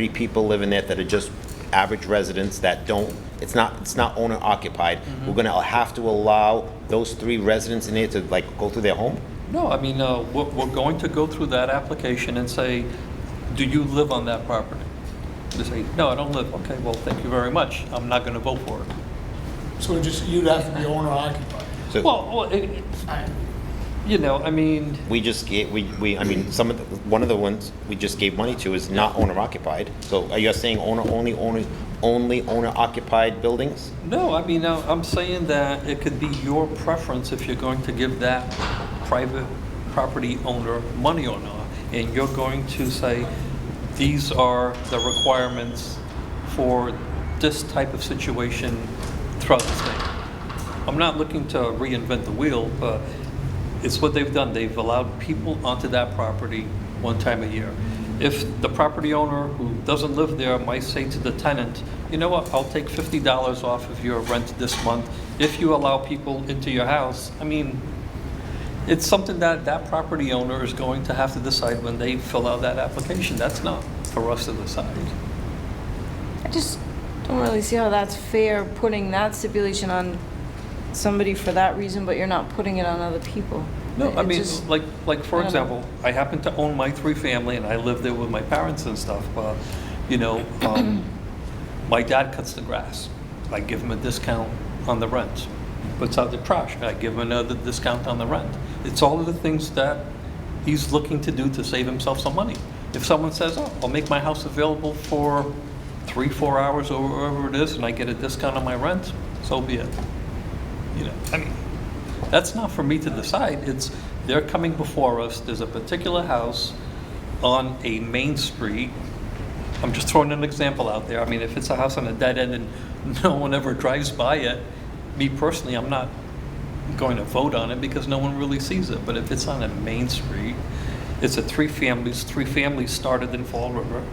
people live in it that are just average residents that don't, it's not owner occupied. We're gonna have to allow those 3 residents in there to go through their home? No, I mean, we're going to go through that application and say, do you live on that property? They say, no, I don't live. Okay, well, thank you very much. I'm not going to vote for it. So you'd have to be owner occupied. So I mean, we just gave, I mean, one of the ones we just gave money to is not owner occupied. So are you saying only owner occupied buildings? no, I mean, I'm saying that it could be your preference if you're going to give that private property owner money or not. And you're going to say, these are the requirements for this type of situation throughout the state. I'm not looking to reinvent the wheel, but it's what they've done. They've allowed people onto that property one time a year. If the property owner who doesn't live there might say to the tenant, you know what, I'll take $50 off of your rent this month if you allow people into your house. I mean, it's something that property owner is going to have to decide when they fill out that application. That's not for us to decide. I just don't really see how that's fair, putting that stipulation on somebody for that reason, but you're not putting it on other people. No, I It mean, just- like for I don't know. example, I happen to own my 3-family and I live there with my parents and stuff. My dad cuts the grass. I give him a discount on the rent. Puts out the trash. I give him another discount on the rent. It's all of the things that he's looking to do to save himself some money. If someone says, oh, I'll make my house available for 3-4 hours or whatever it is, and I get a discount on my rent, so be it. I mean, that's not for me to decide. They're coming before us. There's a particular house on a main street. I'm just throwing an example out there. I mean, if it's a house on a dead end and no one ever drives by it, me personally, I'm not going to vote on it because no one really sees it. But if it's on a main street, it's a 3 families. 3 families started in Fall River,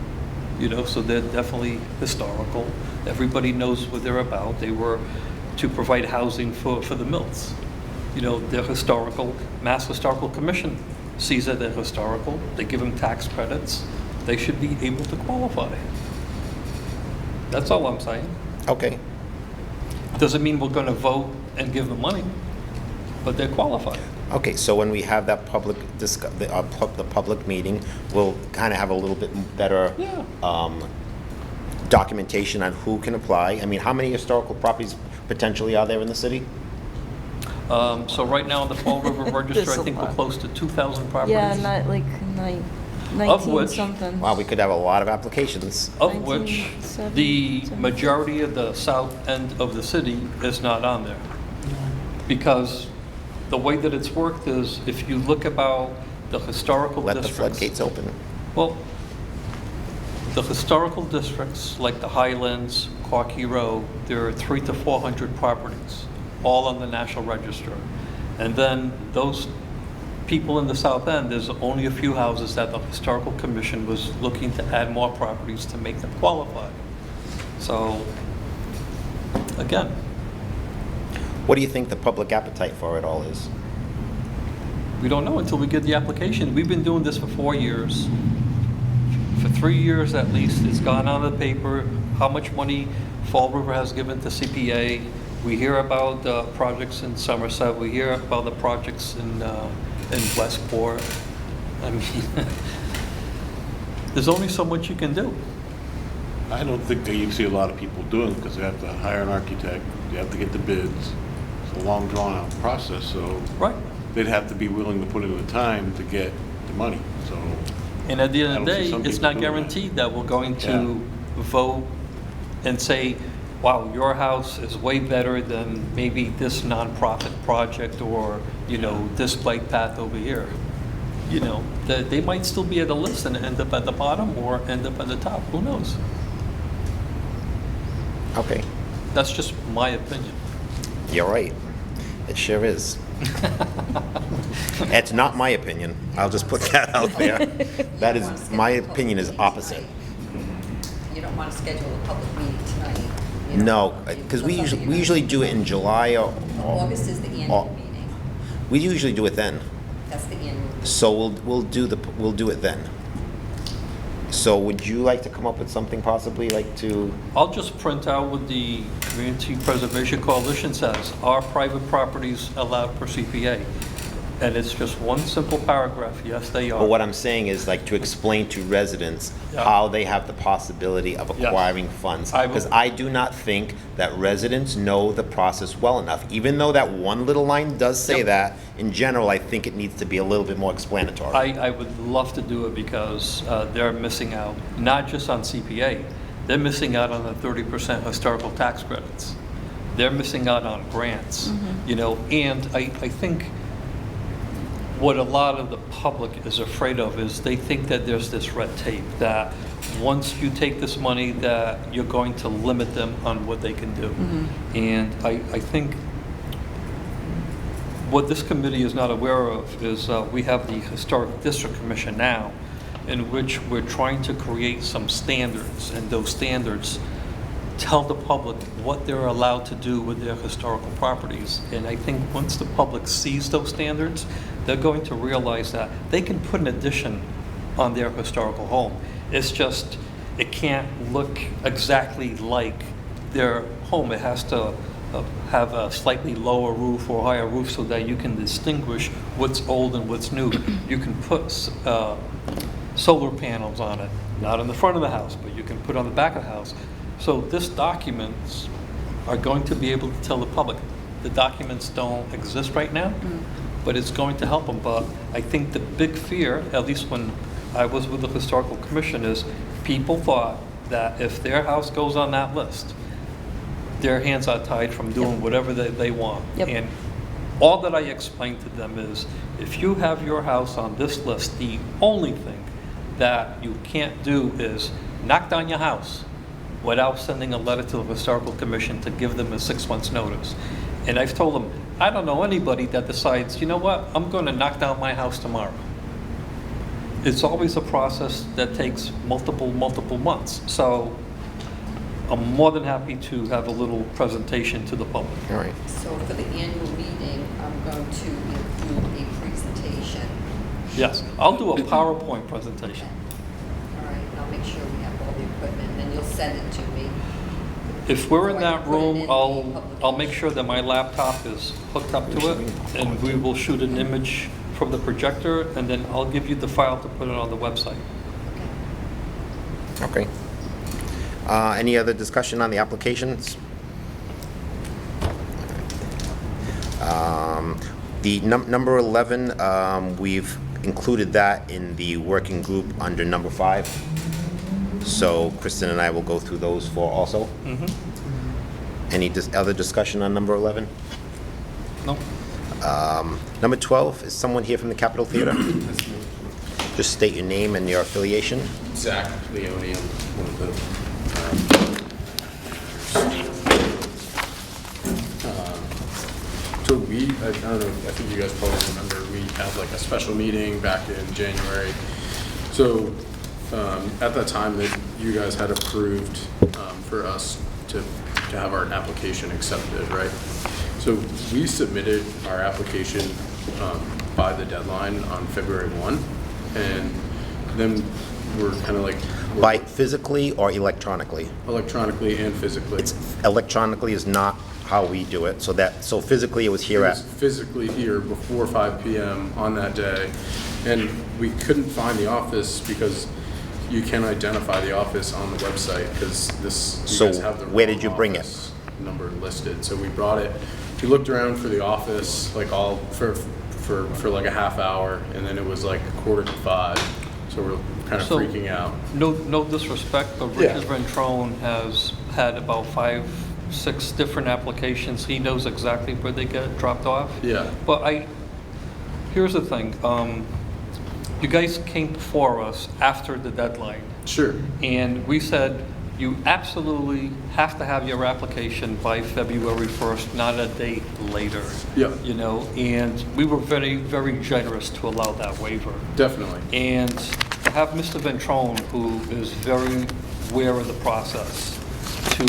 so they're definitely historical. Everybody knows what they're about. They were to provide housing for the mills. You know, they're historical, Mass Historical Commission sees it as historical. They give them tax credits. They should be able to qualify. That's all I'm saying. Okay, Doesn't mean we're going to vote and give them money, but they're qualified. okay, so when we have that public the public meeting, we'll kind of have a little bit better Yeah. documentation on who can apply. I mean, how many historical properties potentially are there in the city? So right now in the Fall River Register, There's I a think we're lot. close to 2,000 properties. Yeah, not like 19 Of which- something. Wow, we could have a lot of applications. Of which 1970, the 70. majority of the south end of the city is not on there. Because the way that it's worked is, if you look about the historical Let the districts. floodgates open. Well, the historical districts, like the Highlands, Quackey Row, there are 300 to 400 properties, all on the National Register. And then those people in the south end, there's only a few houses that the Historical Commission was looking to add more properties to make them qualify. So, again, What do you think the public appetite for it all is? we don't know until we get the application. We've been doing this for 4 years. For 3 years at least, it's gone on the paper, how much money Fall River has given to CPA. We hear about projects in Somerset, we hear about the projects in Westport. I mean, there's only so much you can do. I don't think that you see a lot of people doing it because they have to hire an architect, they have to get the bids. It's a long drawn out process, so Right. they'd have to be willing to put in the time to get the money, so. And at the end of the I don't see day, some it's people not doing that. guaranteed that we're going to vote and say, wow, your house is way better than maybe this nonprofit project or, you know, this bike path over here. You know, they might still be at the list and end up at the bottom or end up at the top, who knows? Okay, That's just my opinion. you're right. It sure is. It's not my opinion. I'll just put that out there. That is, my opinion is opposite. You don't want to schedule a public meeting tonight. you No, know, because that's we something you're usually gonna do it in July or. August is the or- annual meeting. We usually do it then. That's the annual. So we'll do it then. So would you like to come up with something possibly like to, I'll just print out what the Community Preservation Coalition says, are private properties allowed per CPA? And it's just one simple paragraph, yes, they but are. what I'm saying is like to explain to residents Yeah. how they have the possibility of Yes. acquiring funds. I will- Because I do not think that residents know the process well enough. Even though that one little line does say Yep. that, in general, I think it needs to be a little bit more explanatory. I would love to do it because they're missing out, not just on CPA, they're missing out on the 30% historical tax credits. They're missing out on grants, you know, and I think what a lot of the public is afraid of is they think that there's this red tape, that once you take this money, that you're going to limit them on what they can do. And I think what this committee is not aware of is we have the Historic District Commission now, in which we're trying to create some standards, and those standards tell the public what they're allowed to do with their historical properties. And I think once the public sees those standards, they're going to realize that they can put an addition on their historical home. It's just, it can't look exactly like their home. It has to have a slightly lower roof or higher roof so that you can distinguish what's old and what's new. You can put solar panels on it, not on the front of the house, but you can put on the back of the house. So this documents are going to be able to tell the public. The documents don't exist right now, but it's going to help them. But I think the big fear, at least when I was with the Historical Commission, is people thought that if their house goes on that list, their hands are tied from doing whatever they want. Yep. And all that I explained to them is, if you have your house on this list, the only thing that you can't do is knock down your house without sending a letter to the Historical Commission to give them a 6 months notice. And I've told them, I don't know anybody that decides, you know what, I'm going to knock down my house tomorrow. It's always a process that takes multiple months. So I'm more than happy to have a little presentation to the public. All right. So for the annual meeting, I'm going to include a presentation. Yes, I'll do a PowerPoint presentation. All right, and I'll make sure we have all the equipment, and then you'll send it to me. If we're in So I that can put it in room, the public I'll make sure that my laptop is hooked up to it, and we will shoot an image from the projector, and then I'll give you the file to put it on the website. Okay. Any other discussion on the applications? The number 11, we've included that in the working group under number 5. So Kristen and I will go through those 4 also. Any other discussion on number 11? No? Number 12, is someone here from the Capitol Theater? Just state your name and your affiliation. Zach Leone, I'm one of the so I don't know, I think you guys probably remember, we had like a special meeting back in January. So at that time that you guys had approved for us to have our application accepted, right? So we submitted our application by the deadline on February 1, and then we're kind of like By physically or electronically? electronically and physically. Electronically is not how we do it, so physically it was here It at, was physically here before 5 p.m. on that day, and we couldn't find the office because you can identify the office on the website because you So guys have the where wrong did you bring it? office number listed. So we brought it. We looked around for the office like all for like a half hour, and then it was like 4:45. So we're kind of So- freaking out. No disrespect, but Yeah. Richard Ventrone has had about 5, 6 different applications. He knows exactly where they get dropped off. Yeah. But here's the thing, you guys came before us after the deadline, Sure. and we said, you absolutely have to have your application by February 1st, not a date later. Yeah. You know, and we were very, very generous to allow that waiver. Definitely. And to have Mr. Ventrone, who is very aware of the process, to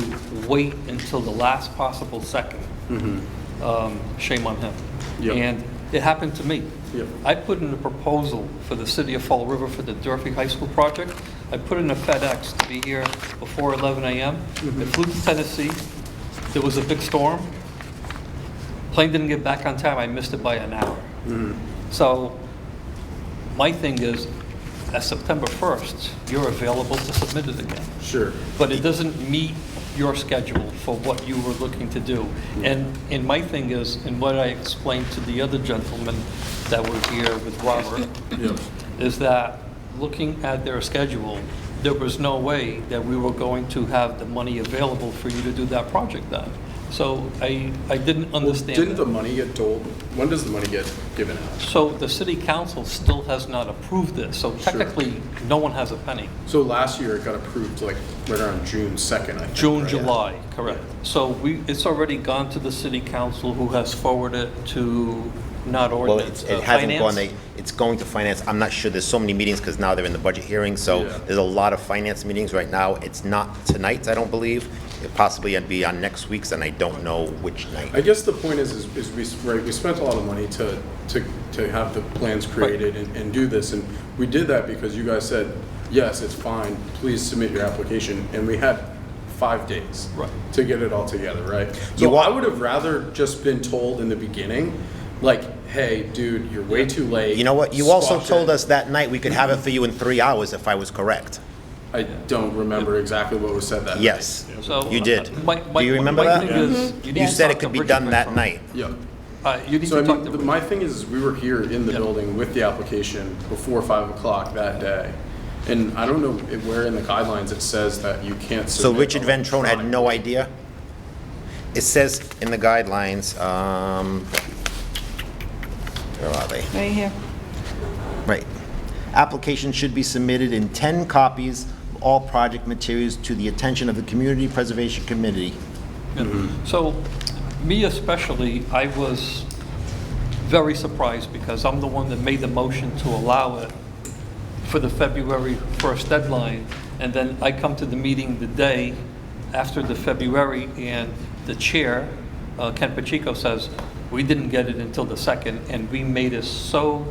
wait until the last possible second, shame on him. Yep. And it happened to me. Yep. I put in a proposal for the city of Fall River for the Durfee High School project. I put in a FedEx to be here before 11 a.m. I flew to Tennessee. There was a big storm. Plane didn't get back on time. I missed it by an hour. So my thing is, at September 1st, you're available to submit it again. Sure. But it doesn't meet your schedule for what you were looking to do. And my thing is, and what I explained to the other gentleman that were here with Robert, Yep. is that looking at their schedule, there was no way that we were going to have the money available for you to do that project then. So I didn't understand Didn't that. the money get told? When does the money get given out? So the city council still has not approved this, so technically, no one has a penny. So last year it got approved like right around June 2nd, I think. June, right? July, correct. So it's already gone to the city council, who has forwarded to, not well, ordinance, it hasn't finance. gone, it's going to finance. I'm not sure, there's so many meetings because now they're in the budget hearing, so Yeah. there's a lot of finance meetings right now. It's not tonight, I don't believe. It possibly would be on next week's, and I don't know which night. I guess the point is we spent a lot of money to have the plans created and do this, and we did that because you guys said, yes, it's fine, please submit your application, and we had 5 days Right. to get it all together, right? You So want- I would have rather just been told in the beginning, like, hey, dude, you're way too late. You know what, you also Squash told it. us that night we could have it for you in 3 hours if I was correct. I don't remember exactly what was said that night. Yes, So, you did. my- Do you remember my that? thing is, need You to said talk it could to be Richard done that Ventrone. night. Yeah. You need So I to talk to mean, Richard. my thing is, we were here in the Yeah. building with the application before 5 o'clock that day. And I don't know where in the guidelines it says that you can't So submit. Richard Ventrone had no electronically. idea? It says in the guidelines, where are they? Right here. Right. Application should be submitted in 10 copies of all project materials to the attention of the Community Preservation Committee. Yeah. So, me especially, I was very surprised because I'm the one that made the motion to allow it for the February 1st deadline, and then I come to the meeting the day after the February, and the chair, Ken Pacheco, says, we didn't get it until the 2nd, and we made it so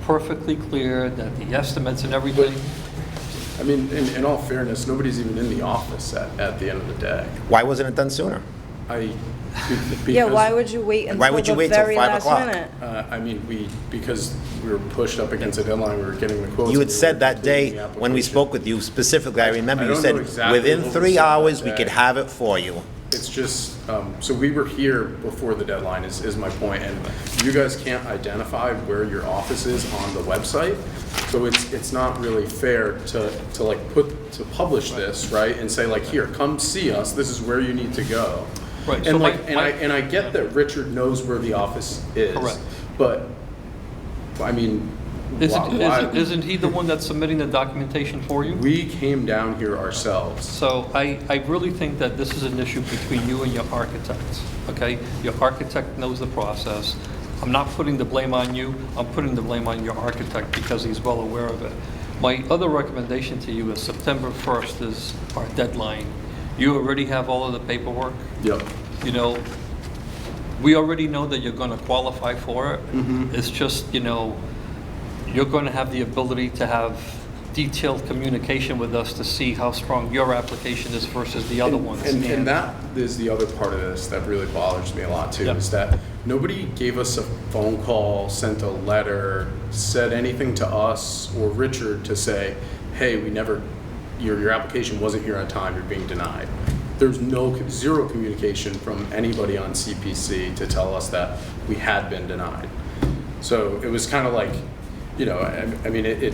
perfectly clear that the estimates and everything. I mean, in all fairness, nobody's even in the office at the end of the day. Why wasn't it done sooner? Yeah, why would you wait Why until would you the wait till very 5 last o'clock? minute? I mean, because we were pushed up against a deadline, we were getting the quotes. You and had we said were that day completing the when we application. spoke with you specifically, I remember I you don't said, know exactly within what we 3 said that hours, we day. could have it for you. It's just, so we were here before the deadline is my point, and you guys can't identify where your office is on the website, so it's not really fair to publish this, right, and say like, here, come see us, this is where you need to go. Right, so And my- like, my- I get that Richard knows where the office is. Correct. But, I mean, why? Isn't he the one that's submitting the documentation for you? We came down here ourselves. So I really think that this is an issue between you and your architect, okay? Your architect knows the process. I'm not putting the blame on you, I'm putting the blame on your architect because he's well aware of it. My other recommendation to you is September 1st is our deadline. You already have all of the paperwork. Yep. You know, we already know that you're going to qualify for it. It's just, you know, you're going to have the ability to have detailed communication with us to see how strong your application is versus the other ones. And that is the other part of this that really bothers me a lot too, Yep. is that nobody gave us a phone call, sent a letter, said anything to us or Richard to say, hey, your application wasn't here on time, you're being denied. There's zero communication from anybody on CPC to tell us that we had been denied. So it was kind of like, you know, I mean, it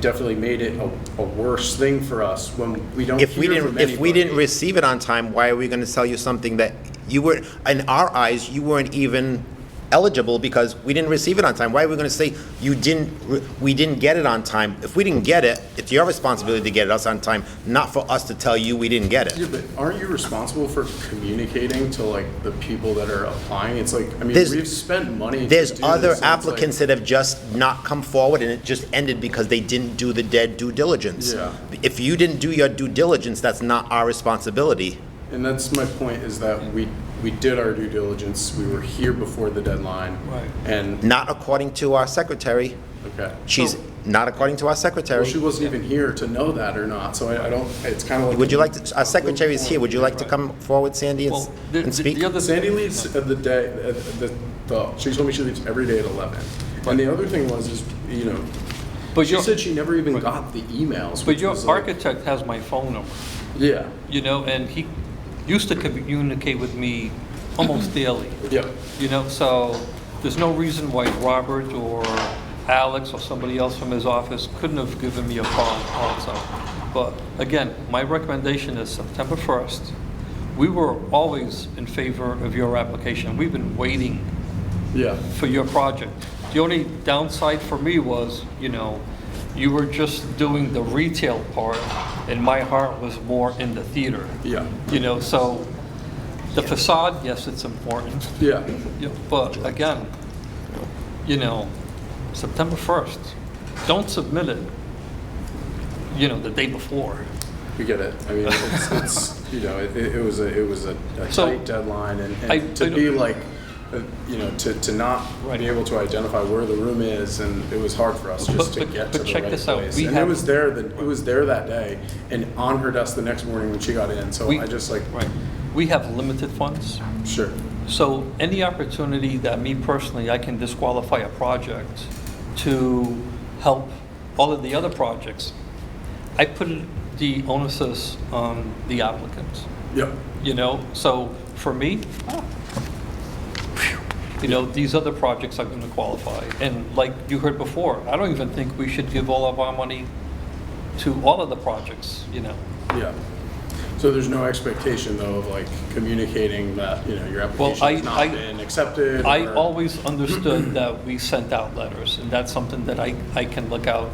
definitely made it a worse thing for us when we don't If we hear didn't, from if we anybody. didn't receive it on time, why are we gonna tell you something that you were, in our eyes, you weren't even eligible because we didn't receive it on time? Why are we gonna say we didn't get it on time? If we didn't get it, it's your responsibility to get us on time, not for us to tell you we didn't get Yeah, it. but aren't you responsible for communicating to like the people that are applying? It's like, I mean, There's- we've spent money to There's do other this, and it's applicants that have just not come forward, and it just ended because they didn't do the dead due diligence. Yeah. If you didn't do your due diligence, that's not our responsibility. And that's my point, is that we did our due diligence, we were here before the deadline. Right. And, Not according to our secretary. okay. She's not according to our Well, secretary. she wasn't even here to know that or not, so I don't, it's kind of like. Would you like to, our secretary is here, would you like to come forward, Sandy, Well, and speak? the other Sandy leaves the day, she told me she leaves every day at 11. And the other thing is, you know, But she your- said she never even got the emails. But which your was like- architect has my phone number, Yeah, you know, and he used to communicate with me almost daily. yeah. You know, so there's no reason why Robert or Alex or somebody else from his office couldn't have given me a call also. But again, my recommendation is September 1st. We were always in favor of your application. We've been waiting Yeah. for your project. The only downside for me was, you know, you were just doing the retail part and my heart was more in the theater. Yeah. You know, so the facade, yes, it's important. Yeah. Yeah, but again, you know, September 1st, don't submit it, you know, the day before. We get it. I mean, it's you know, it was a So, tight deadline, and I to know- be like, you know, to not Right. be able to identify where the room is, and it was hard for us just to But- get but to the check right this out. place. We And have- it was there that day, and on her desk the next morning when she got in. So I just like, Right. We have limited funds. sure, So any opportunity that me personally, I can disqualify a project to help all of the other projects, I put the onus on the applicant, yep, you know? So for me, you know, these other projects are going to qualify. And like you heard before, I don't even think we should give all of our money to all of the projects, you know? yeah. So there's no expectation though of like communicating that, you know, your application has not been accepted. I or- always understood that we sent out letters, and that's something that I can look out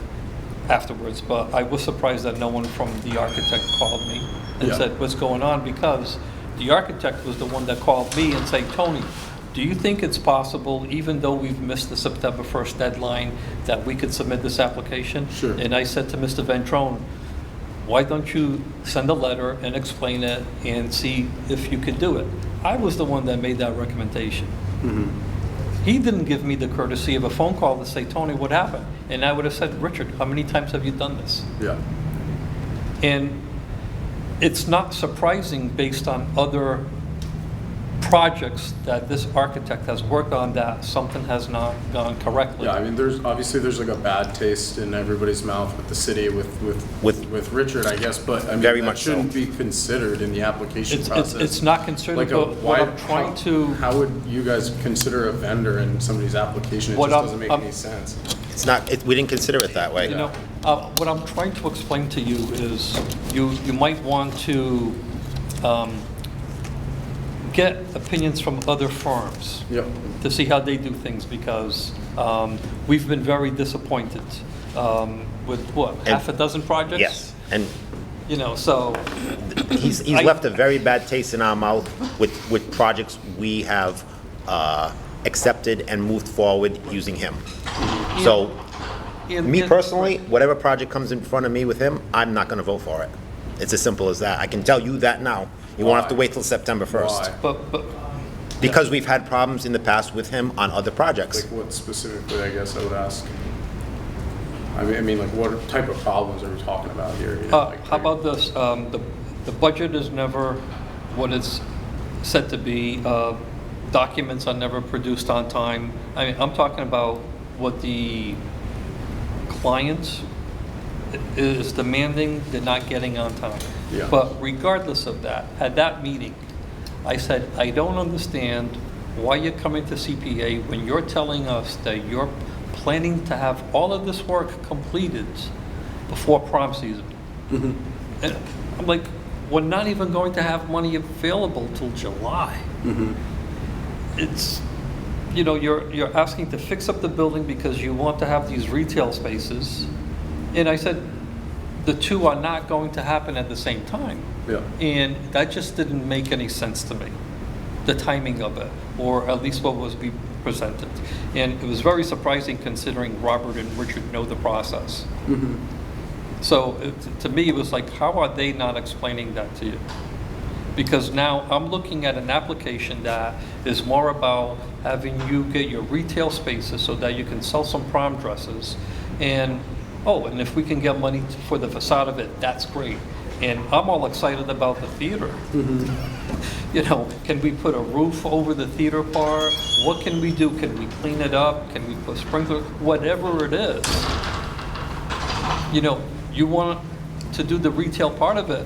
afterwards, but I was surprised that no one from the architect called me and Yeah. said, what's going on? Because the architect was the one that called me and said, Tony, do you think it's possible, even though we've missed the September 1st deadline, that we could submit this application? Sure. And I said to Mr. Ventrone, why don't you send a letter and explain it and see if you could do it? I was the one that made that recommendation. He didn't give me the courtesy of a phone call to say, Tony, what happened? And I would have said, Richard, how many times have you done this? Yeah. And it's not surprising based on other projects that this architect has worked on that something has not gone correctly. Yeah, I mean, there's like a bad taste in everybody's mouth with the city, with Richard, I guess, but I mean, Very that much so. shouldn't be considered in the application process. It's not considered, Like, but what I'm trying to, how would you guys consider a vendor in somebody's application? It What just I'm- doesn't make I'm- any sense. It's not, we didn't consider it that way. you know, what I'm trying to explain to you is you might want to get opinions from other firms. Yep. To see how they do things, because we've been very disappointed with, what, half a dozen projects? Yes, and You know, so, he's I- left a very bad taste in our mouth with projects we have accepted and moved forward using him. So, me personally, whatever project comes in front of me with him, I'm not gonna vote for it. It's as simple as that. I can tell you that now. You won't have to Why? wait till September 1st. Why? but, Because we've had problems in the past with him on other projects. Like what specifically, I guess I would ask? I mean, like what type of problems are we talking about here? You know, like- how about this, the budget is never what it's said to be, documents are never produced on time. I mean, I'm talking about what the client is demanding, they're not getting on time. Yeah. But regardless of that, at that meeting, I said, I don't understand why you're coming to CPA when you're telling us that you're planning to have all of this work completed before prom season. And I'm like, we're not even going to have money available till July. It's, you know, you're asking to fix up the building because you want to have these retail spaces. And I said, the two are not going to happen at the same time. Yeah. And that just didn't make any sense to me, the timing of it, or at least what was being presented. And it was very surprising considering Robert and Richard know the process. So to me, it was like, how are they not explaining that to you? Because now I'm looking at an application that is more about having you get your retail spaces so that you can sell some prom dresses. And, oh, and if we can get money for the facade of it, that's great. And I'm all excited about the theater. You know, can we put a roof over the theater part? What can we do? Can we clean it up? Can we put sprinklers? Whatever it is. You know, you want to do the retail part of it.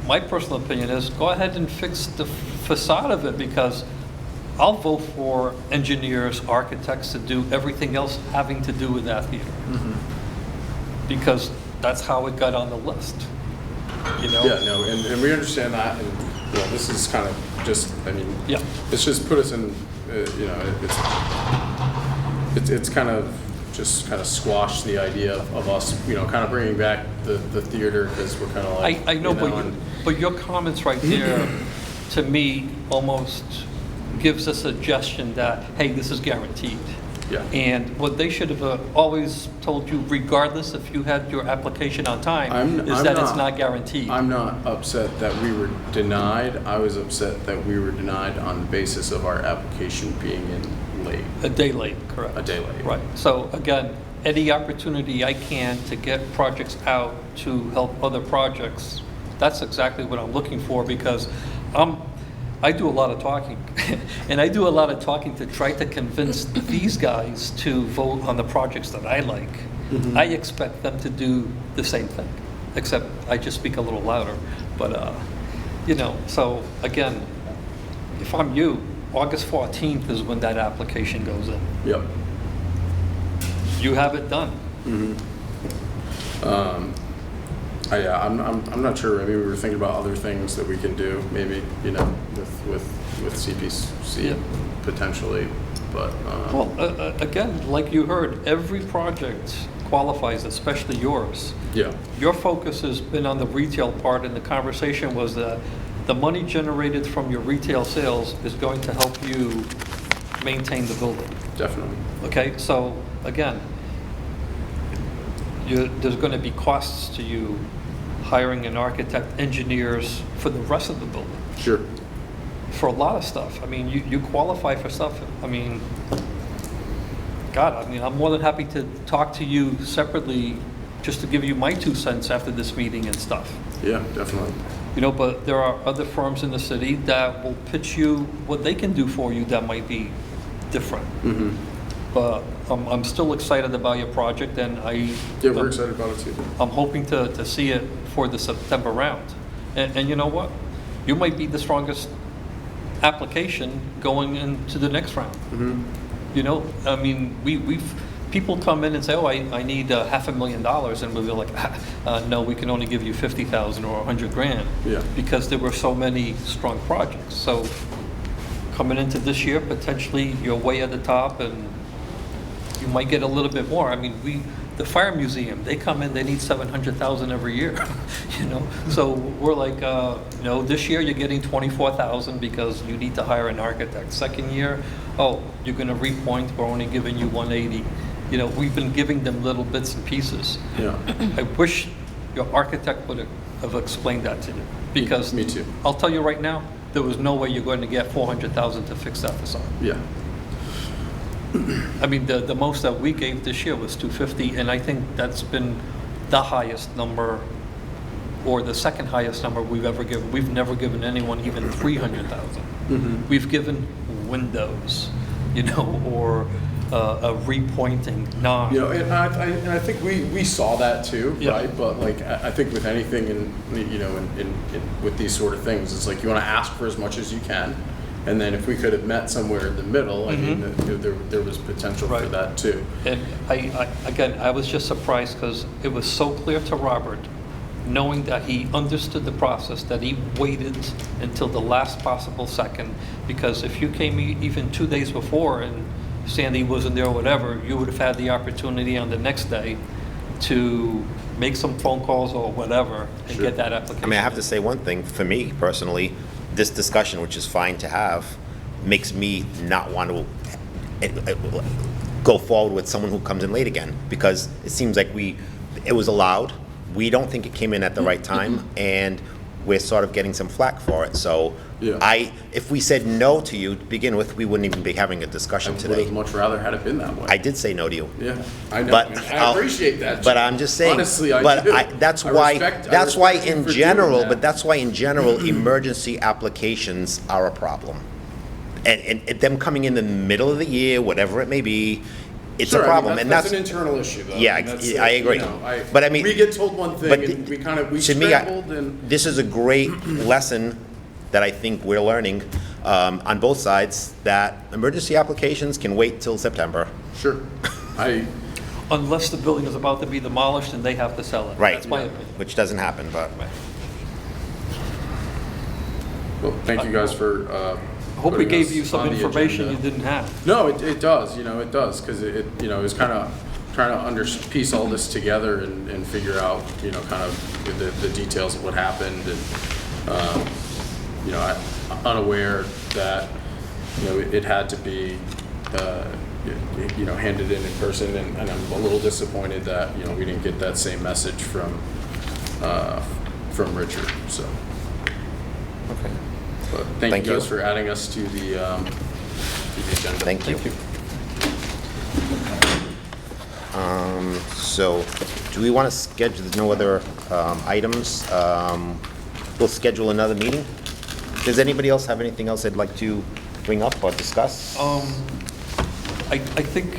My personal opinion is go ahead and fix the facade of it, because I'll vote for engineers, architects to do everything else having to do with that theater. Because that's how it got on the list, you know? Yeah, no, and we understand that, and, you know, this is kind of just, I mean, Yeah. it's just put us in, you know, it's kind of just kind of squashed the idea of us, you know, kind of bringing back the theater, because we're kind of like, I know, you know, but your comments right there, to me, almost gives a suggestion that, hey, this is guaranteed. Yeah. And what they should have always told you, regardless if you had your application on time, is that it's not guaranteed. I'm not upset that we were denied. I was upset that we were denied on the basis of our application being in late. A day late, correct. A day late. Right. So again, any opportunity I can to get projects out to help other projects, that's exactly what I'm looking for, because I do a lot of talking. And I do a lot of talking to try to convince these guys to vote on the projects that I like. I expect them to do the same thing, except I just speak a little louder. But, you know, so again, if I'm you, August 14th is when that application goes in. Yep. You have it done. Yeah, I'm not sure. Maybe we were thinking about other things that we can do, maybe, you know, with CPC Yeah. potentially, but, Well, again, like you heard, every project qualifies, especially yours. yeah, Your focus has been on the retail part, and the conversation was that the money generated from your retail sales is going to help you maintain the building. definitely. Okay, so again, there's going to be costs to you hiring an architect, engineers for the rest of the building, Sure. for a lot of stuff. I mean, you qualify for stuff, I mean, God, I mean, I'm more than happy to talk to you separately, just to give you my 2 cents after this meeting and stuff. Yeah, definitely. You know, but there are other firms in the city that will pitch you what they can do for you that might be different. But I'm still excited about your project, and Yeah, we're excited about it too. I'm hoping to see it for the September round. And you know what? You might be the strongest application going into the next round. You know, I mean, people come in and say, oh, I need $500,000, and we'll be like, no, we can only give you 50,000 or 100 grand. Yeah. Because there were so many strong projects. So coming into this year, potentially you're way at the top, and you might get a little bit more. I mean, the fire museum, they come in, they need 700,000 every year, you know? So we're like, no, this year you're getting 24,000 because you need to hire an architect. Second year, oh, you're gonna repoint, we're only giving you 180. You know, we've been giving them little bits and pieces. Yeah. I wish your architect would have explained that to you, because Me too. I'll tell you right now, there was no way you're going to get 400,000 to fix that facade. Yeah. I mean, the most that we gave this year was 250, and I think that's been the highest number, or the second highest number we've ever given. We've never given anyone even 300,000. We've given windows, you know, or a repointing, You know, and I think we saw that too, Yeah. right? But like, I think with anything you know, with these sort of things, it's like you want to ask for as much as you can. And then if we could have met somewhere in the middle, I mean, there was potential for Right. that too. And I was just surprised because it was so clear to Robert, knowing that he understood the process, that he waited until the last possible second. Because if you came even 2 days before and Sandy wasn't there or whatever, you would have had the opportunity on the next day to make some phone calls or whatever and Sure. get that application. I mean, I have to in. say one thing, for me personally, this discussion, which is fine to have, makes me not want to go forward with someone who comes in late again, because it seems like it was allowed. We don't think it came in at the right time, and we're sort of getting some flack for it. So Yeah. if we said no to you to begin with, we wouldn't even be having a discussion I would today. have much rather had it been that way. I did say no to you. Yeah, I know. But and I appreciate that. But I'm just saying. Honestly, I but do. That's I why. respect- I That's why respect you in for doing general. that. But that's why in general, emergency applications are a problem, and them coming in the middle of the year, whatever it may be, it's Sure, a I mean, problem, and that's an internal issue, though. Yeah, I mean, that's, I agree. You know, But I mean, we get told one thing, but and we to me, scrambled, and this is a great lesson that I think we're learning on both sides, that emergency applications can wait till September. sure, Unless the building is about to be demolished and they have to sell it. Right. That's my opinion. Which doesn't happen, but. well, thank you guys for. I hope we putting gave us you some on the information you agenda. didn't have. No, it does. You know, it does because it you know is kind of trying to piece all this together and figure out kind of the details of what happened and I'm unaware that it had to be handed in person and I'm a little disappointed that we didn't get that same message from Richard. So. Okay. But Thank thank you guys you. for adding us to the agenda. Thank you. So, do we want to schedule, there's no other items? We'll schedule another meeting. Does anybody else have anything else they'd like to bring up or discuss? I think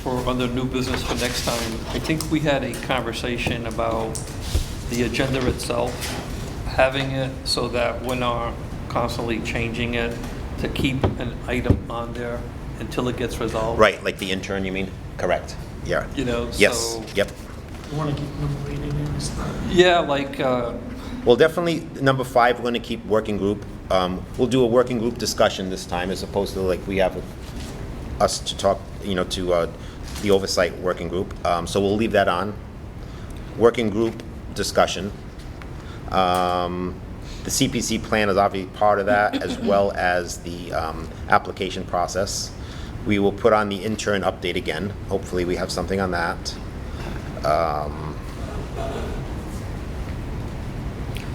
for under new business for next time, I think we had a conversation about the agenda itself, having it so that we're not constantly changing it, to keep an item on there until it gets resolved. Right, like the intern, you mean? Correct, yeah. Yes, So, yep. You want to keep number 8 in there and stuff? yeah, like, Well, definitely, number 5, we're going to keep working group. We'll do a working group discussion this time, as opposed to like we have us to talk, to the oversight working group. So we'll leave that on. Working group discussion. The CPC plan is obviously part of that, as well as the application process. We will put on the intern update again. Hopefully, we have something on that.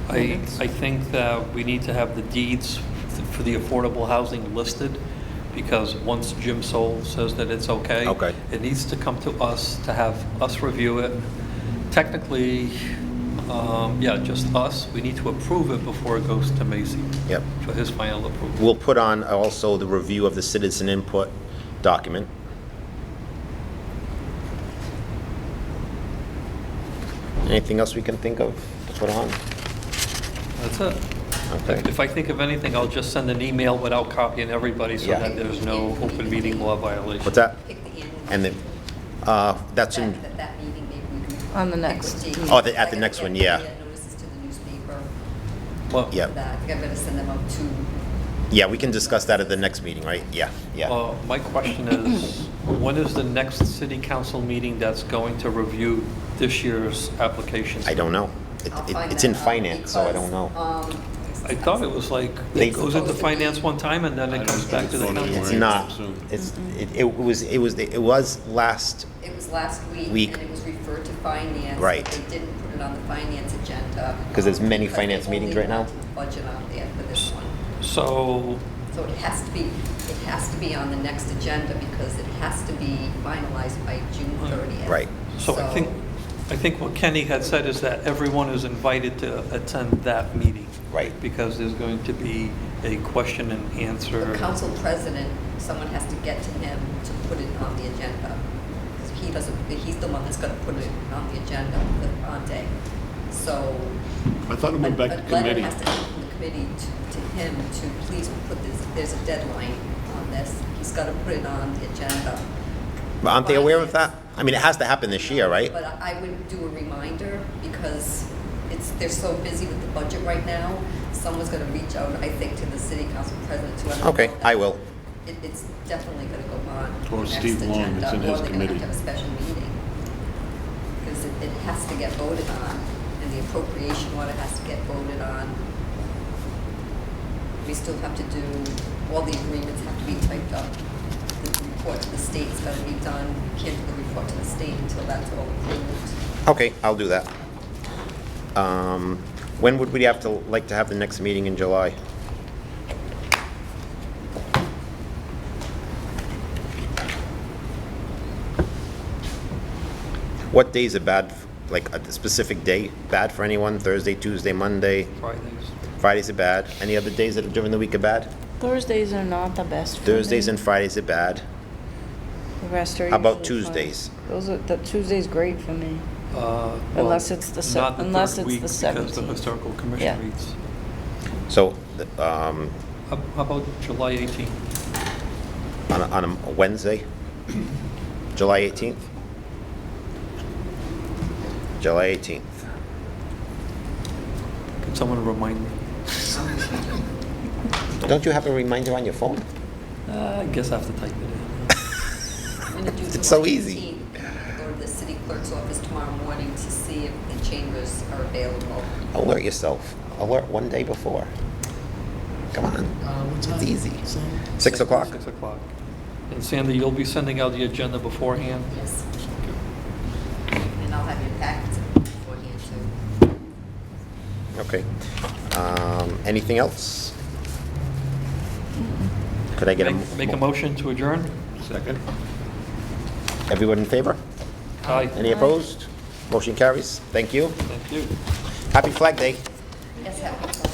I think that we need to have the deeds for the affordable housing listed, because once Jim Soul says that it's okay. Okay. It needs to come to us, to have us review it. Technically, just us, we need to approve it before it goes to Macy. Yep. For his final approval. We'll put on also the review of the citizen input document. Anything else we can think of to put on? That's it. Okay. If I think of anything, I'll just send an email without copying everybody so Yeah. that there's no open meeting law violation. What's that? Pick the annual. And then, that's in, That meeting, maybe we can. On the pick next what date. Oh, at the I gotta next get one, yeah. Notices to the newspaper. Well, yeah. For that. I think I'm gonna send them out to. Yeah, we can discuss that at the next meeting, right? Yeah, yeah. My question is, when is the next city council meeting that's going to review this year's applications? I don't know. I'll find It's that in out finance, so I because, don't know. I thought it was like, They- it goes into finance one time and then it comes back to the It's council. It's Right. not. Soon. It was last, It was last Week. week, and it was referred to finance. Right. But they didn't put it on the finance agenda. 'Cause there's many because finance they meetings only right now? wanted the budget on there for this one. So, So it has to be on the next agenda because it has to be finalized by June 30th. Right. so I think what Kenny had said is that everyone is invited to attend that meeting. Right. Because there's going to be a question and answer. The council president, someone has to get to him to put it on the agenda. Because he's the one that's gonna put it on the agenda on day. So. I thought it went back to A letter committee. has to come from the committee to him to please put this, there's a deadline on this. He's gotta put it on the agenda. but aren't they aware of that? I mean, it has to happen this year, right? But I would do a reminder because they're so busy with the budget right now. Someone's gonna reach out, I think, to the city council president to let them know Okay, that I will. It's definitely gonna go on Or the next Steve Long, agenda, it's in his or they're gonna committee. have to have a special meeting. Because it has to get voted on, and the appropriation order has to get voted on. We still have to do, all the agreements have to be typed up. The report to the state's gotta be done. We can't do the report to the state until that's all approved. Okay, I'll do that. When would we like to have the next meeting in July? What days are bad, like a specific day, bad for anyone? Thursday, Tuesday, Monday? Fridays. Fridays are bad. Any other days that are during the week are bad? Thursdays are not the best for Thursdays me. and Fridays are bad. The rest are How about usually fine. Tuesdays? The Tuesday's great for me. Well, Unless it's the se- not unless third it's week the Because the 17th. historical Yeah. commission meets. So, How about July 18th? on a Wednesday? July 18th? July 18th. Can someone remind me? Don't you have a reminder on your phone? I guess I have to type it in. I'm gonna do It's so July easy. 18th. Go to the city clerk's office tomorrow morning to see if the chambers are available. Alert yourself. Alert one day before. Come on. What time? It's easy. Same? 6 o'clock? 6 o'clock. And Sandy, you'll be sending out the agenda beforehand? Yes. And I'll have your packets beforehand too. Okay. Anything else? Could I get Make a motion to adjourn? Second? Everyone in favor? Aye. Any opposed? Motion carries. Thank you. Thank you. Happy Flag Day. Yes, happy